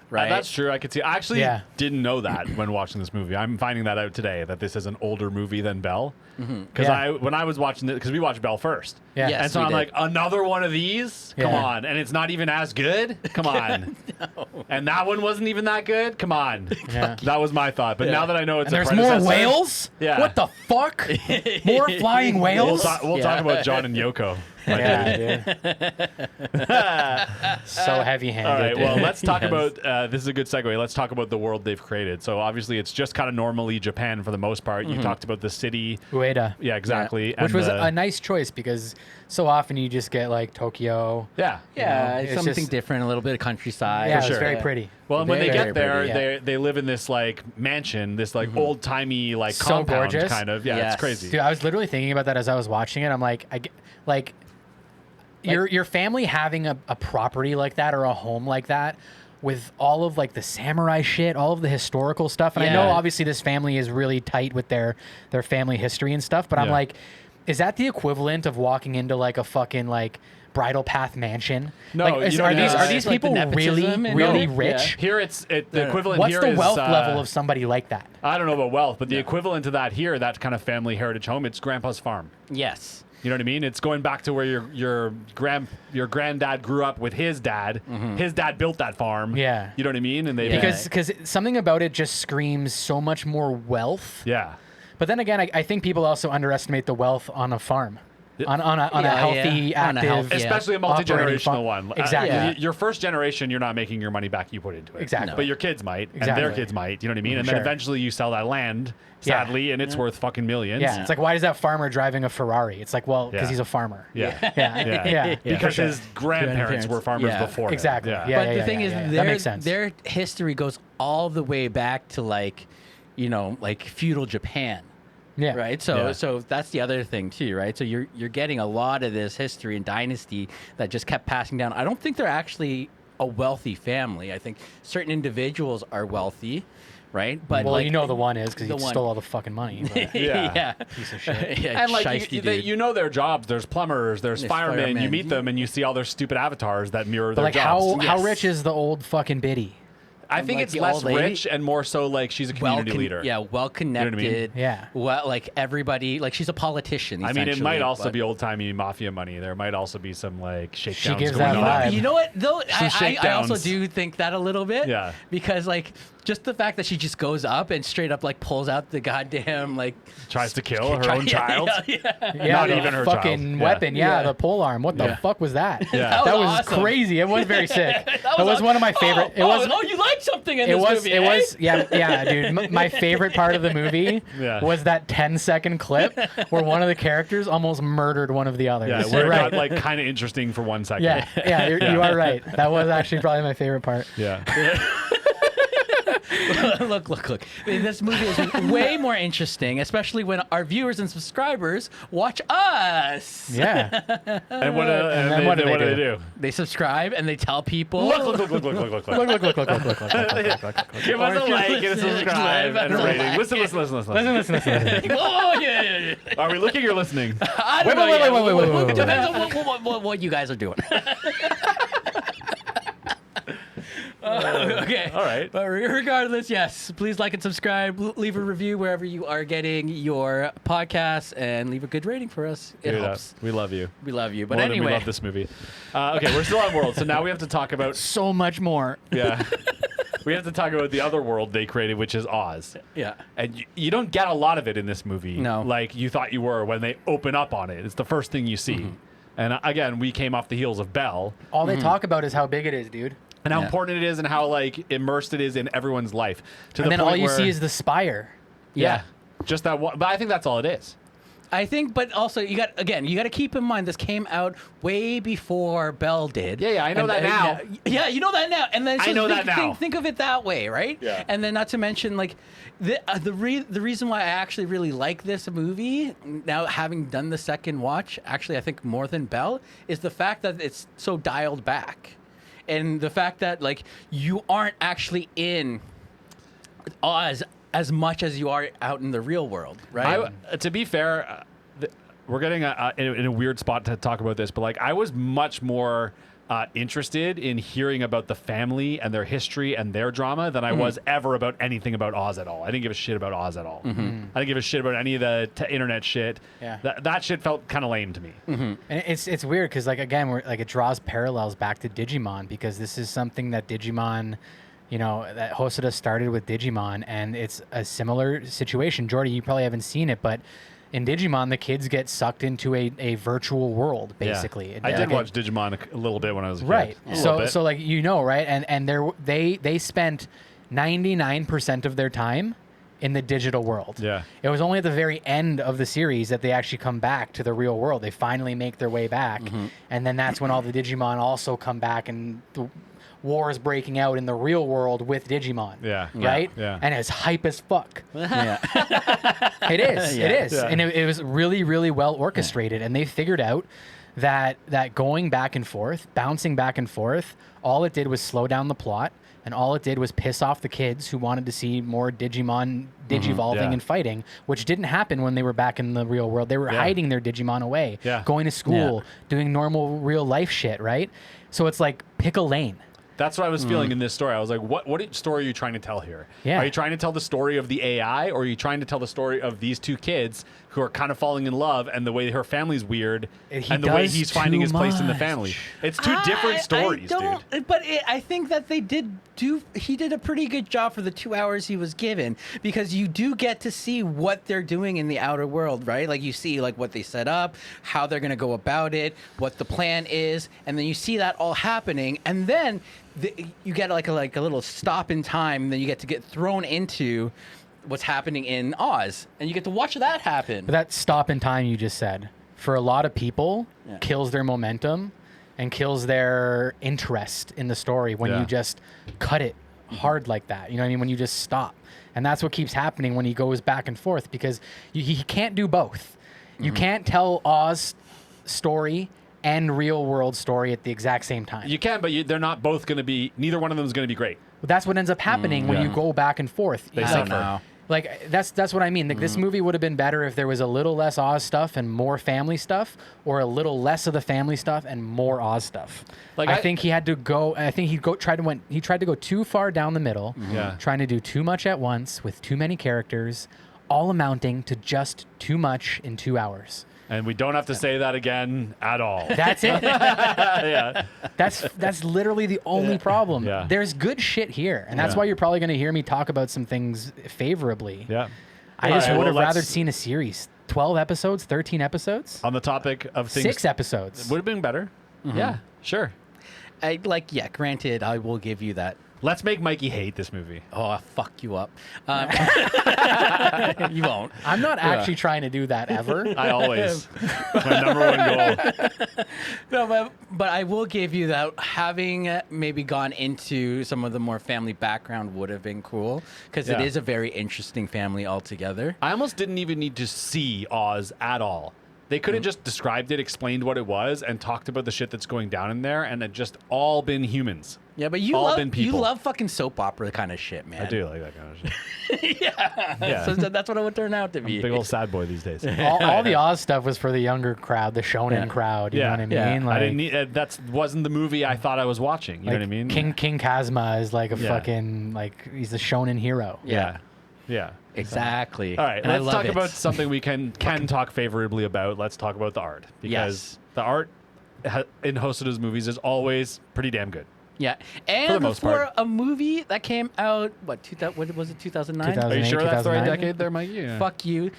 right? That's true. I could see. I actually Yeah. didn't know that when watching this movie. I'm finding that out today, that this is an older movie than Belle. Because Yeah. when I was watching it, because we watched Belle first. Yeah. Yes. And so we I'm did. like, another one of these? Come Yeah. on. And it's not even as good? Come on. And that one wasn't even that good? Come on. Yeah. That was my thought. But now that I know it's And a there's more predecessor- whales? Yeah. What the fuck? More flying We'll, whales? we'll talk about John and Yoko. Yeah, dude. So heavy-handed. All right, dude. well, let's talk Yes. about, this is a good segue. Let's talk about the world they've created. So obviously it's just kind of normally Japan for the most part. You talked about the city. Ueda. Yeah, exactly. Which And was the- a nice choice because so often you just get like Tokyo. Yeah. Yeah, it's something just- different, a little bit of countryside. Yeah, For it was sure. very pretty. Well, and when they Very get there, pretty, yeah. they live in this like mansion, this like old timey like So compound gorgeous. kind of. Yeah, Yes. it's crazy. Dude, I was literally thinking about that as I was watching it. I'm like, your family having a property like that or a home like that with all of like the samurai shit, all of the historical stuff. And I know Yeah. obviously this family is really tight with their family history and stuff, but I'm Yeah. like, is that the equivalent of walking into like a fucking like Bridal Path mansion? No, like, you don't are these have- are these like the people really nepotism and really all? rich? Here the equivalent What's here the is, wealth level of somebody like that? I don't know about wealth, but the equivalent to that here, that kind of family heritage home, it's grandpa's farm. Yes. You know what I mean? It's going back to where your granddad grew up with his dad. His dad built that farm. Yeah. You know what I mean? And they Yeah. Because something about it just screams so much more wealth. yeah. But then again, I think people also underestimate the wealth on a farm, on a Yeah, healthy, yeah. On a active, healthy- Yeah. Especially a operating multi-generational farm. one. Exactly. Yeah. Your first generation, you're not making your money back you put into it. Exactly. But your kids might, and Exactly. their kids might. You know what I mean? And then Sure. eventually you sell that land, Yeah. sadly, and it's worth fucking millions. Yeah, it's like, why is that farmer driving a Ferrari? It's like, well, because Yeah. he's a farmer. Yeah. Yeah, yeah, Because for sure. his grandparents were farmers Yeah. before him. Exactly. Yeah. Yeah. But the thing is, That makes sense. their history goes all the way back to like, like feudal Japan. Yeah. Right. So Yeah. so that's the other thing too, right? So you're getting a lot of this history and dynasty that just kept passing down. I don't think they're actually a wealthy family. I think certain individuals are wealthy, right? But Well, like, you know the one is because the he one- stole all the fucking money. But Yeah. yeah. piece of shit. Yeah, And like shiesty dude. you know their jobs. There's plumbers. There's There's firemen. You firemen. meet them and you see all their stupid avatars that mirror But their like, jobs. how Yes. rich is the old fucking biddy? I think like it's the less old lady? rich and more so like she's a community leader. Yeah, well connected. Yeah. Well, like everybody, like she's a politician. I mean, it might also but- be old timey mafia money. There might also be some like shakedowns gives going that on. vibe. You know what? Though I also shakedowns. do think that a little bit. Yeah. Because like just the fact that she just goes up and straight up like pulls out the goddamn like Tries to kill her own child. Yeah. Yeah, Not the even her fucking child. weapon. Yeah, Yeah. the pole arm. What the Yeah. fuck was that? Yeah. That was awesome. crazy. It was very sick. That was one of my favorite. It was. you like something in It this was. movie? It eh? was. Yeah, dude. My favorite part of the movie Yeah. was that 10-second clip where one of the characters almost murdered one of the others. Yeah, You're where it right. got like kind of interesting for 1 second. Yeah, you are right. That was actually probably my favorite part. Yeah. look. I mean, this movie is way more interesting, especially when our viewers and subscribers watch us. Yeah. And what, then what do they do? They subscribe and they tell people. Look. Look. Give us a like and a subscribe and a rating. Listen. Listen. Oh yeah. Are we looking or listening? I don't Wait, know wait, yet. wait. Depends on what you guys are doing. Okay. All right. But regardless, yes, please like and subscribe. Leave a review wherever you are getting your podcasts, and leave a good rating for us. It Dude, helps. we love you. We love you. But More than anyway, we love this movie. Okay, we're still on World, so now we have to talk about So much more. we have to talk about the other world they created, which is Oz. yeah. And you don't get a lot of it in this movie. No. Like you thought you were when they open up on it. It's the first thing you see. Mm-hmm. And again, we came off the heels of Belle. All they talk about is how big it is, dude. And how Yeah. important it is and how like immersed it is in everyone's life. To And the then point all you where, see is the spire. Yeah. just that one. But I think that's all it is. I think, but also you got to keep in mind this came out way before Belle did. Yeah, I know that now. Yeah, you know that now, and then I so know think, that now. Think of it that way, right? Yeah. And then not to mention like the reason why I actually really like this movie now, having done the second watch, actually I think more than Belle, is the fact that it's so dialed back, and the fact that like you aren't actually in Oz as much as you are out in the real world, right? To be fair, we're getting in a weird spot to talk about this, but like I was much more interested in hearing about the family and their history and their drama than I was ever about anything about Oz at all. I didn't give a shit about Oz at all. I didn't give a shit about any of the internet shit. Yeah. That shit felt kind of lame to me. And it's weird because like again it draws parallels back to Digimon because this is something that Digimon, that Hosoda started with Digimon, and it's a similar situation. Jordy, you probably haven't seen it, but in Digimon, the kids get sucked into a virtual world, basically. Yeah. I did watch Digimon a little bit when I was a kid. Right. So like right, and they spent 99% of their time in the digital world. Yeah. It was only at the very end of the series that they actually come back to the real world. They finally make their way back, and then that's when all the Digimon also come back and the war is breaking out in the real world with Digimon. Yeah. Right? Yeah. And it's hype as fuck. Yeah. It is. Yeah. It is. Yeah. And it was really, really well orchestrated. And they figured out that going back and forth, bouncing back and forth, all it did was slow down the plot. And all it did was piss off the kids who wanted to see more Digimon digivolving and fighting, which didn't happen when they were back in the real world. They were hiding their Digimon away, going to school, doing normal real life shit, right? So it's like, pick a lane. That's what I was feeling in this story. I was like, what story are you trying to tell here? Yeah. Are you trying to tell the story of the AI, or are you trying to tell the story of these two kids who are kind of falling in love, and the way her family's weird, and the way he's finding his place in the family? It's two different stories, dude. But I think that he did a pretty good job for the 2 hours he was given, because you do get to see what they're doing in the outer world, right? Like you see like what they set up, how they're going to go about it, what the plan is, and then you see that all happening, and then you get like a little stop in time, then you get to get thrown into what's happening in Oz, and you get to watch that happen. But that stop in time you just said, for a lot of people, kills their momentum and kills their interest in the story when you just cut it hard like that. You know what I mean? When you just stop. And that's what keeps happening when he goes back and forth, because he can't do both. You can't tell Oz story and real world story at the exact same time. You can, but they're not both going to be. Neither one of them is going to be great. But that's what ends up happening when you go back and forth. They Like, suffer. Like that's what I mean. Like this movie would have been better if there was a little less Oz stuff and more family stuff, or a little less of the family stuff and more Oz stuff. Like I think he had to go. I think he tried to go too far down the middle. Yeah. Trying to do too much at once with too many characters, all amounting to just too much in 2 hours. And we don't have to say that again at all. That's it. Yeah. That's literally the only problem. Yeah. There's good shit here, and that's why you're probably going to hear me talk about some things favorably. Yeah. I just All right, would have well, rather let's- seen a series. 12 episodes, 13 episodes, On the topic of things, 6 episodes. would have been better. Yeah, sure. Granted, I will give you that. Let's make Mikey hate this movie. Oh, I'll fuck you up. You won't. I'm not actually trying to do that ever. I always. It's my number one goal. No, but I will give you that having maybe gone into some of the more family background would have been cool, because it Yeah. is a very interesting family altogether. I almost didn't even need to see Oz at all. They could have just described it, explained what it was, and talked about the shit that's going down in there, and it just all been humans. Yeah, but you All been people. love fucking soap opera kind of shit, man. I do like that kind of shit. Yeah. So that's what it would turn out to be. Big old sad boy these days. all the Oz stuff was for the younger crowd, the shonen crowd. You know what I mean? Yeah. Like, I didn't need. That wasn't the movie I thought I was watching. You know what I mean? King Kazuma is like a Yeah. fucking he's a shonen hero. Yeah. Yeah. Exactly. All right, And I let's love talk it. about something we can talk favorably about. Let's talk about the art, because the art in Hosoda's movies is always pretty damn good. Yeah, For and the most for part. a movie that came out, what was it, 2009? 2000. Are you sure that's the right 2009? decade there, Mikey? Yeah. Fuck you.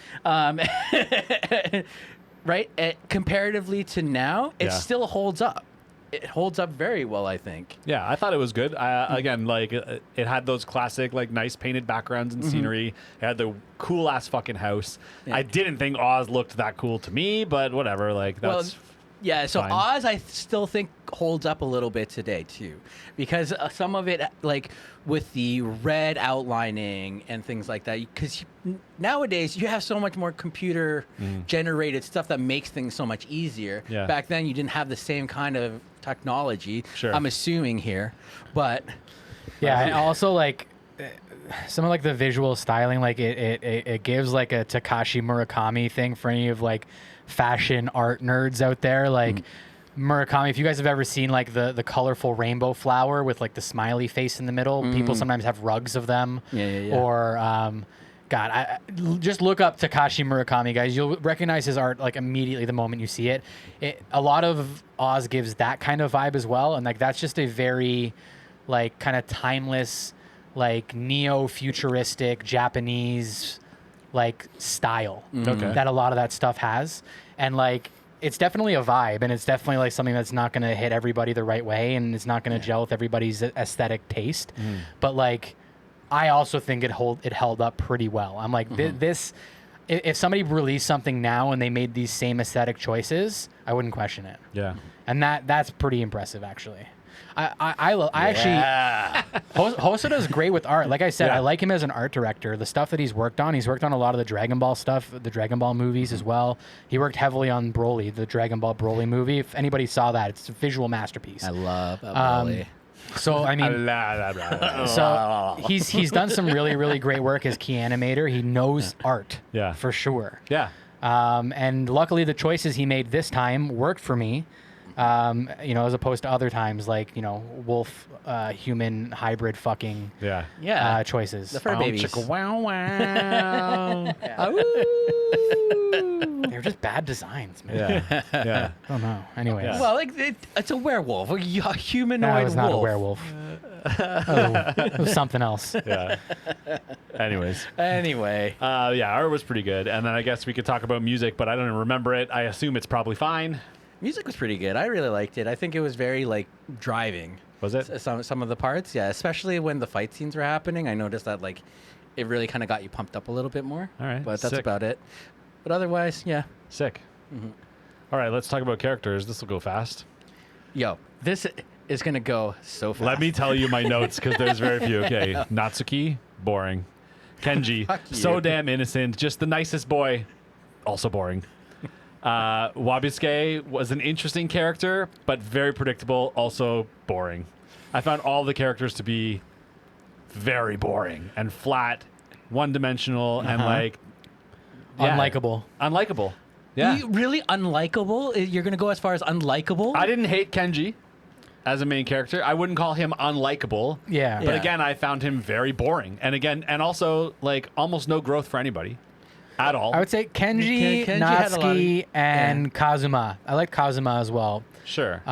Right? Comparatively to now, it Yeah. still holds up. It holds up very well, I think. Yeah, I thought it was good. Again, it had those classic, nice painted backgrounds and scenery. It had the cool ass fucking house. Yeah. I didn't think Oz looked that cool to me, but whatever. That's Yeah, so fine. Oz, I still think holds up a little bit today too, because some of it, like with the red outlining and things like that, because nowadays you have so much more computer generated stuff that makes things so much easier. Yeah. Back then, you didn't have the same kind of technology. Sure. I'm assuming here, but Yeah, and also some of the visual styling, it gives like a Takashi Murakami thing for any of fashion art nerds out there. Murakami, if you guys have ever seen like the colorful rainbow flower with like the smiley face in the middle, people sometimes have rugs of them. Yeah. Or God, just look up Takashi Murakami, guys. You'll recognize his art like immediately the moment you see it. A lot of Oz gives that kind of vibe as well, and like that's just a very like kind of timeless, like neo-futuristic Japanese like style that a lot of that stuff has, and like. It's definitely a vibe, and it's definitely like something that's not going to hit everybody the right way, and it's not going to gel with everybody's aesthetic taste. But like, I also think it held up pretty well. I'm like, this. If somebody released something now and they made these same aesthetic choices, I wouldn't question it. Yeah. And that's pretty impressive, actually. I actually Hosoda is great with art. Like I said, I like him as an art director. The stuff that he's worked on a lot of the Dragon Ball stuff, the Dragon Ball movies as well. He worked heavily on Broly, the Dragon Ball Broly movie. If anybody saw that, it's a visual masterpiece. I love Broly. So I mean, so he's done some really, really great work as key animator. He knows art, for sure. Yeah. And luckily, the choices he made this time worked for me. As opposed to other times, like wolf, human hybrid fucking choices. The fur babies. Wow, wow. They're just bad designs, man. Yeah. I don't know. Anyways. Yeah. Well, it's a werewolf, a humanoid No, it was not a wolf. werewolf. It was something else. Yeah. Anyways. Anyway. Art was pretty good. And then I guess we could talk about music, but I don't remember it. I assume it's probably fine. Music was pretty good. I really liked it. I think it was very like driving. Was it? Some of the parts, yeah. Especially when the fight scenes were happening, I noticed that like it really kind of got you pumped up a little bit more. All right, but that's sick. about it. But otherwise, yeah. Sick. All right, let's talk about characters. This will go fast. Yo, this is gonna go so fast. Let me tell you my notes because there's very few. Okay, Natsuki, boring. Kenji, Fuck you. so damn innocent, just the nicest boy, also boring. Wabisuke was an interesting character, but very predictable, also boring. I found all the characters to be very boring and flat, one-dimensional, and like Unlikable. Unlikable. Yeah. You really unlikable? You're gonna go as far as unlikable? I didn't hate Kenji as a main character. I wouldn't call him unlikable. Yeah. But again, I found him very boring. And also like almost no growth for anybody at all. I would say Kenji, Kenji had a lot of- Natsuki, and Kazuma. I like Kazuma as well. Sure.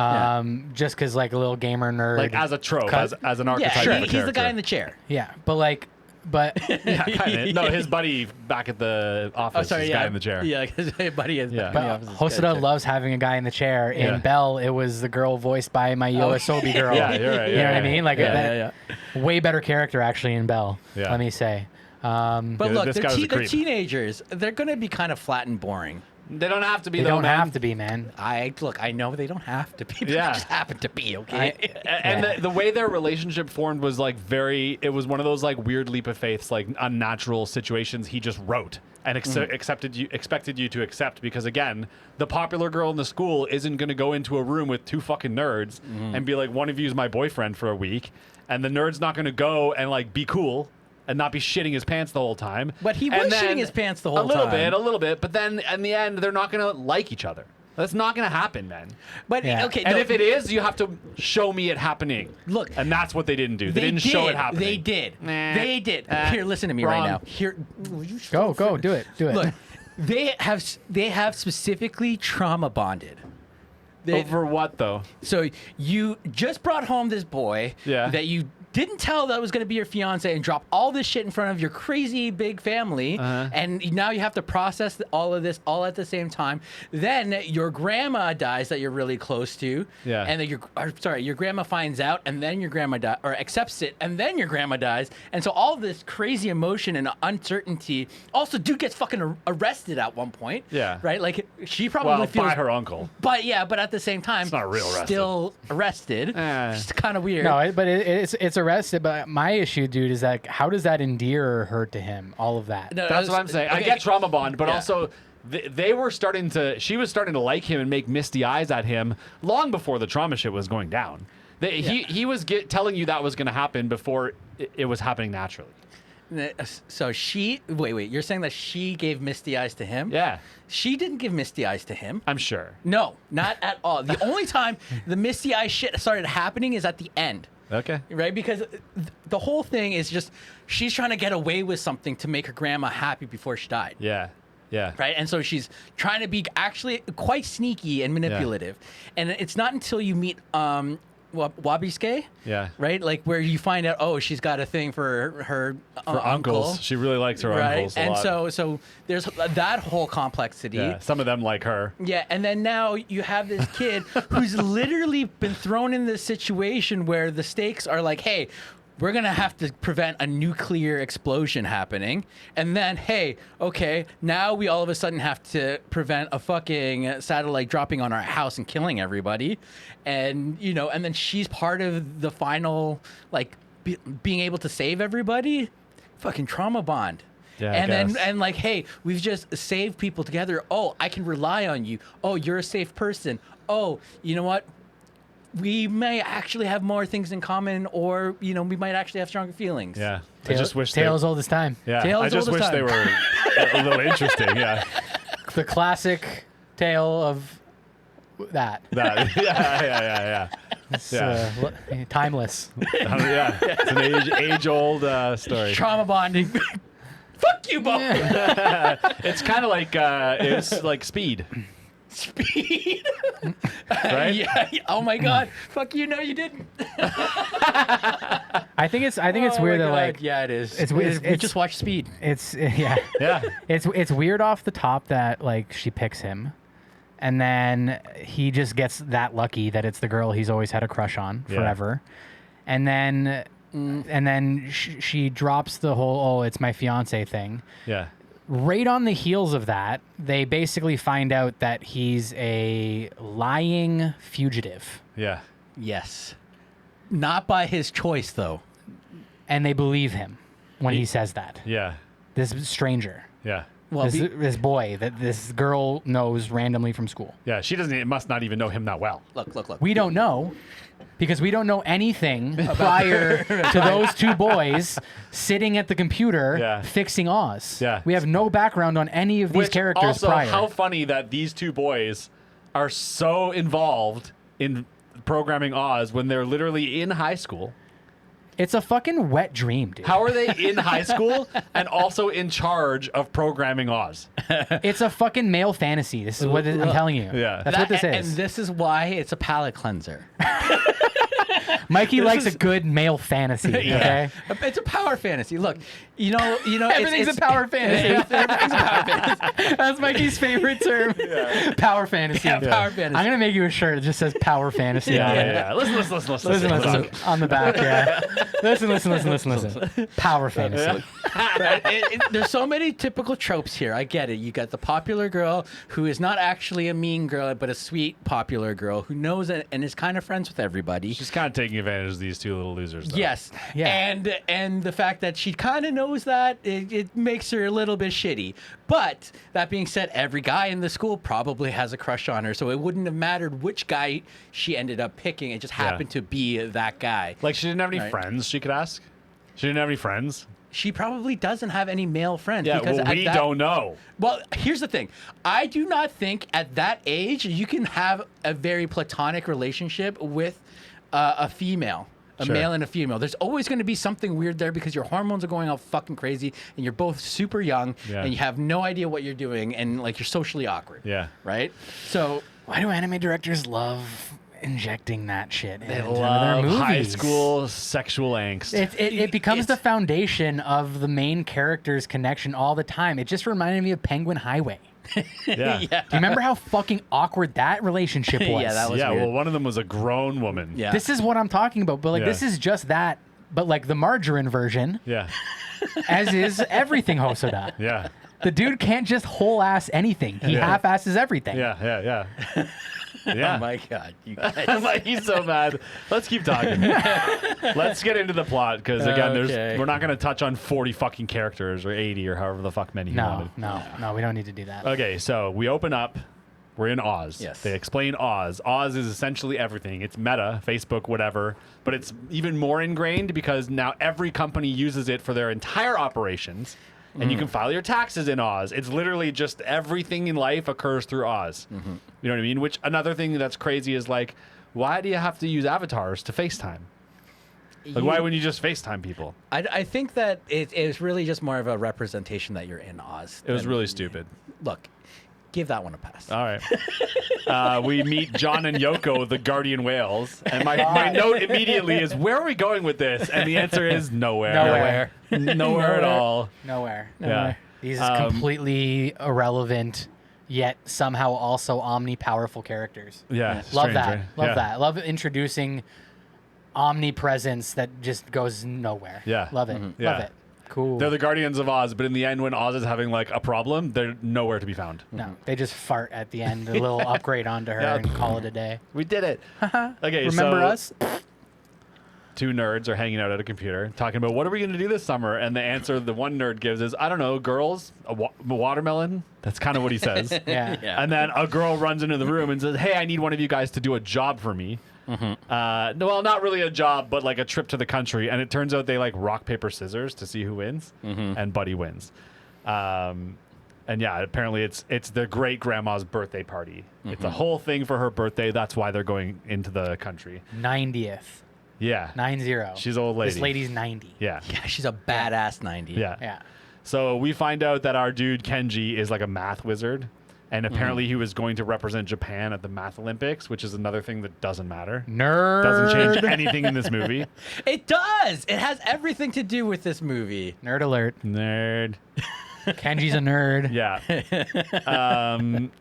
Just because like a little gamer nerd. Like as a trope, Cuz- as an yeah, archetype sure. of a He's character. the guy in the chair. Yeah, but Yeah, kind of. No, his buddy back at the office, his guy in the chair. Yeah, because his buddy is Yeah. back in the but office, this guy in the Hosoda chair. loves having a guy in the chair. In Yeah. Bell, it was the girl voiced by my Yoasobi girl. Yeah, you're right. You know what I mean? Like Yeah. way better character actually in Bell. Yeah. Let me say. But Yeah, look, this they're, guy was a they're creep. teenagers. They're gonna be kind of flat and boring. They don't have to be They though, don't man. have to be, man. I know they don't have to be. They Yeah. just happen to be. Okay. And the way their relationship formed was like it was one of those like weird leap of faiths, like unnatural situations he just wrote and expected you to accept because again, the popular girl in the school isn't going to go into a room with two fucking nerds and be like, one of you is my boyfriend for a week, and the nerd's not going to go and like be cool and not be shitting his pants the whole time. But he And was then shitting his pants the whole a little time. bit. But then in the end, they're not going to like each other. That's not going to happen, man. But Yeah. okay, And no, if it is, you have to show me it happening. Look, And that's what they didn't do. They didn't show it happening. They did. Nah. They did. Here, listen to me Wrong. right now. Here, will you Go, shut up? do it. Look, they have specifically trauma bonded. Over what, though? So you just brought home this boy Yeah. that you didn't tell that was going to be your fiance and drop all this shit in front of your crazy big family, and now you have to process all of this all at the same time. Then your grandma dies that you're really close to, Yeah. and then your grandma finds out, and then your grandma or accepts it, and then your grandma dies, and so all this crazy emotion and uncertainty. Also, dude gets fucking arrested at one point. Yeah. right. Like she probably feels by her uncle. but at the same time, not real arrested. still arrested. It's kind of weird. No, but it's arrested. But my issue, dude, is that how does that endear her to him? All of that. No, That's what I'm saying. I okay. get trauma bond, but Yeah. also she was starting to like him and make misty eyes at him long before the trauma shit was going down. He was telling you that was going to happen before it was happening naturally. So wait, you're saying that she gave misty eyes to him? Yeah, She didn't give misty eyes to him. I'm sure. No, not at all. The only time the misty eye shit started happening is at the end. Okay. Right? Because the whole thing is just she's trying to get away with something to make her grandma happy before she died. Yeah. Yeah. Right? And so she's trying to be actually quite sneaky and manipulative. And it's not until you meet Wabiske, Yeah. right? Like where you find out, oh, she's got a thing for her For uncle. uncles, she really likes her Right? uncles a And lot. so there's that whole complexity. Yeah, some of them like her. Yeah, and then now you have this kid who's literally been thrown in this situation where the stakes are like, hey, we're going to have to prevent a nuclear explosion happening. And then, hey, okay, now we all of a sudden have to prevent a fucking satellite dropping on our house and killing everybody. And, and then she's part of the final, like, being able to save everybody. Fucking trauma bond. Yeah, I and guess. like, hey, we've just saved people together. Oh, I can rely on you. Oh, you're a safe person. Oh, you know what? We may actually have more things in common, or we might actually have stronger feelings. Yeah. I just wish Tale as old as time. Yeah. Tale I as just old as wish they time. were a little interesting. Yeah. The classic tale of that. That. Yeah. It's, Yeah. timeless. Yeah. It's an age-old story. Trauma bonding. Fuck you both. It's kind of like it's like Speed, Speed. right? Yeah. Oh my God. Fuck you. No, you didn't. I think it's Oh weird my that God. like Yeah, it is. it's We weird- it's- just watched Speed. it's yeah. Yeah. It's weird off the top that like she picks him, and then he just gets that lucky that it's the girl he's always had a crush on Yeah. forever, and then she drops the whole it's my fiance thing. Yeah. Right on the heels of that, they basically find out that he's a lying fugitive, Yeah. Yes. Not by his choice, though. and they believe him when he says that. Yeah. This stranger. Yeah. Well, This boy that this girl knows randomly from school. Yeah. She must not even know him that well. look. We don't know because we don't know anything prior to those two boys sitting at the computer Yeah. fixing Oz. Yeah. We have no background on any of these Which characters also, prior. how funny that these two boys are so involved in programming Oz when they're literally in high school. It's a fucking wet dream, dude. How are they in high school and also in charge of programming Oz? It's a fucking male fantasy. This is what I'm telling you. Yeah. That's what this is. And this is why it's a palate cleanser. Mikey likes is- a good male fantasy. Okay. It's a power fantasy. Look, Everything's it's a power fantasy. Everything's a power fantasy. That's Mikey's favorite term. Power fantasy. Yeah, power fantasy. I'm gonna make you a shirt that just says power fantasy on it. Yeah. Listen. Listen, on the back, yeah. Listen. Power fantasy. There's so many typical tropes here. I get it. You got the popular girl who is not actually a mean girl, but a sweet popular girl who knows it and is kind of friends with everybody. She's kind of taking advantage of these two little losers, though. Yes. Yeah. And the fact that she kind of knows that, it makes her a little bit shitty. But that being said, every guy in the school probably has a crush on her, so it wouldn't have mattered which guy she ended up picking. It just happened to be that guy. Like, she didn't have any Right. friends she could ask? She didn't have any friends? She probably doesn't have any male friends. Yeah, because well, at we that- don't know. Well, here's the thing. I do not think at that age you can have a very platonic relationship with a female. A Sure. male and a female. There's always going to be something weird there because your hormones are going all fucking crazy and you're both super young Yeah. and you have no idea what you're doing and like you're socially awkward. Yeah. Right? So Why do anime directors love injecting that shit into their Love movies? high school sexual angst. It becomes the It's- foundation of the main character's connection all the time. It just reminded me of Penguin Highway. Yeah. Do you remember how fucking awkward that relationship was? Yeah, that was Yeah, weird. well, one of them was a grown woman. yeah. This is what I'm talking about, but like Yeah. this is just that, but like the margarine version, Yeah. as is everything Hosoda. Yeah. The dude can't just whole ass anything. He Yeah. half-asses everything. Yeah. Yeah. Oh my god. You guys. I'm like, he's so mad. Let's keep talking. Let's get into the plot because again, Okay. we're not going to touch on 40 fucking characters or 80 or however the fuck many. you No, wanted. no, we don't need to do that. Okay, so we open up We're in Oz. Yes. They explain Oz. Oz is essentially everything. It's Meta, Facebook, whatever, but it's even more ingrained because now every company uses it for their entire operations, and you can file your taxes in Oz. It's literally just everything in life occurs through Oz. You know what I mean? Which another thing that's crazy is like, why do you have to use avatars to FaceTime? Like, why wouldn't you just FaceTime people? I think that it is really just more of a representation that you're in Oz. It was really stupid. Look, give that one a pass. All right. We meet John and Yoko, the guardian whales. And my note immediately is, where are we going with this? And the answer is nowhere. Nowhere at all. Nowhere. Yeah. These completely irrelevant, yet somehow also omni-powerful characters. Yeah. Love strange, that. right? Love Yeah. that. Love introducing omnipresence that just goes nowhere. Yeah. Love it. Yeah. Love it. Cool. They're the guardians of Oz, but in the end, when Oz is having like a problem, they're nowhere to be found. No, they just fart at the end, a little upgrade onto her Yeah. and call it a day. We did it. Okay, Remember so us? two nerds are hanging out at a computer talking about what are we going to do this summer, and the answer the one nerd gives is, I don't know, girls, a watermelon. That's kind of what he says. Yeah. Yeah. And then a girl runs into the room and says, hey, I need one of you guys to do a job for me. No, well, not really a job, but like a trip to the country. And it turns out they like rock, paper, scissors to see who wins. And Buddy wins. And yeah, apparently it's their great grandma's birthday party. It's a whole thing for her birthday. That's why they're going into the country. 90th. Yeah. 90. She's an old lady. This lady's 90. Yeah. Yeah, she's a badass 90. Yeah. Yeah. So we find out that our dude Kenji is like a math wizard. And apparently he was going to represent Japan at the Math Olympics, which is another thing that doesn't matter. Nerd. Doesn't change anything in this movie. It does. It has everything to do with this movie. Nerd alert. Nerd. Kenji's a nerd. Yeah.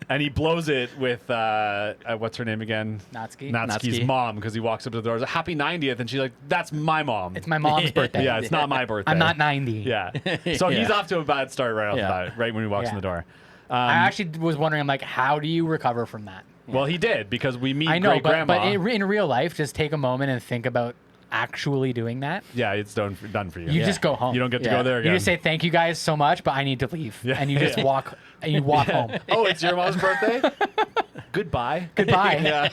And he blows it with, what's her name again? Natsuki. Natsuki's Natsuki. mom, because he walks up to the door and says, happy 90th. And she's like, that's my mom. It's my mom's birthday. Yeah, it's not my birthday. I'm not 90. Yeah. So he's Yeah. off to a bad start right off the bat, right when he walks in Yeah. the door. I actually was wondering, I'm like, how do you recover from that? Well, he did, because we meet I know, great grandma. but in real life, just take a moment and think about actually doing that. Yeah, it's done for you. You just go home. You don't get to Yeah. go there again. You just say thank you guys so much, but I need to leave, Yeah. and you just Yeah. walk and you walk home. Oh, it's your mom's birthday? Goodbye. Goodbye.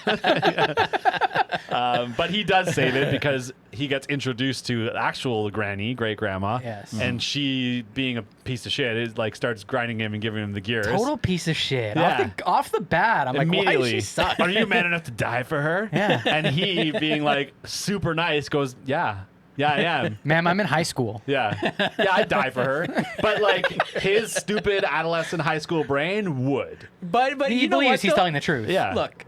But he does save it because he gets introduced to actual granny, great grandma. Yes. And she, being a piece of shit, is like starts grinding him and giving him the gears. Total piece of shit. Yeah. Off the bat, I'm like, why Immediately, does she suck? are you man enough to die for her? Yeah. And he, being like super nice, goes, yeah, I am. Ma'am, I'm in high school. Yeah, I'd die for her. But like his stupid adolescent high school brain would. But He you know believes what, he's though? telling the truth. Yeah. Look,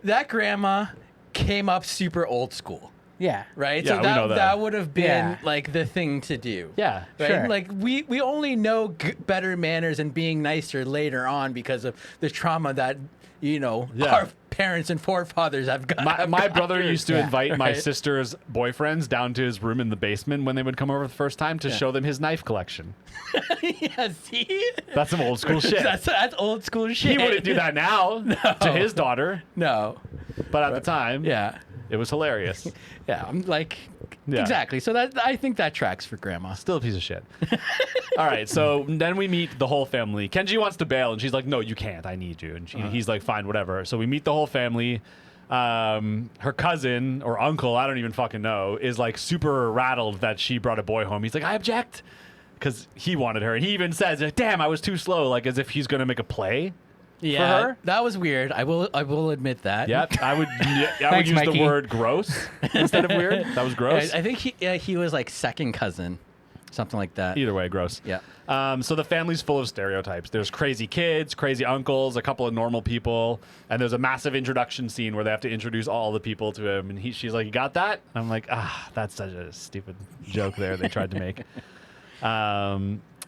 that grandma came up super old school, Yeah. right? Yeah, so we that know that. that would have been Yeah. like the thing to do. Yeah. Right? Sure. Like we only know better manners and being nicer later on because of the trauma that Yeah. our parents and forefathers have got. My brother used to Yeah. invite my Right. sister's boyfriends down to his room in the basement when they would come over the first time to show them his knife collection. Yeah, see, That's some old school shit. that's old school shit. He wouldn't do that now to his daughter, No. but at the time, Yeah. it was hilarious. Yeah. I'm like, Yeah. exactly. So that I think that tracks for grandma. Still a piece of shit. All right, so then we meet the whole family. Kenji wants to bail, and she's like, "No, you can't. I need you." And he's like, "Fine, whatever." So we meet the whole family. Her cousin or uncle, I don't even fucking know, is like super rattled that she brought a boy home. He's like, "I object," because he wanted her, and he even says, "Damn, I was too slow," like as if he's gonna make a play. Yeah, her? that was weird. I will admit that. Yep, I would Thanks, use Mikey. the word gross instead of weird. That was gross. I think he was like second cousin, something like that. Either way, gross. Yeah. So the family's full of stereotypes. There's crazy kids, crazy uncles, a couple of normal people, and there's a massive introduction scene where they have to introduce all the people to him. And she's like, "You got that?" And I'm like, that's such a stupid joke there they tried to make.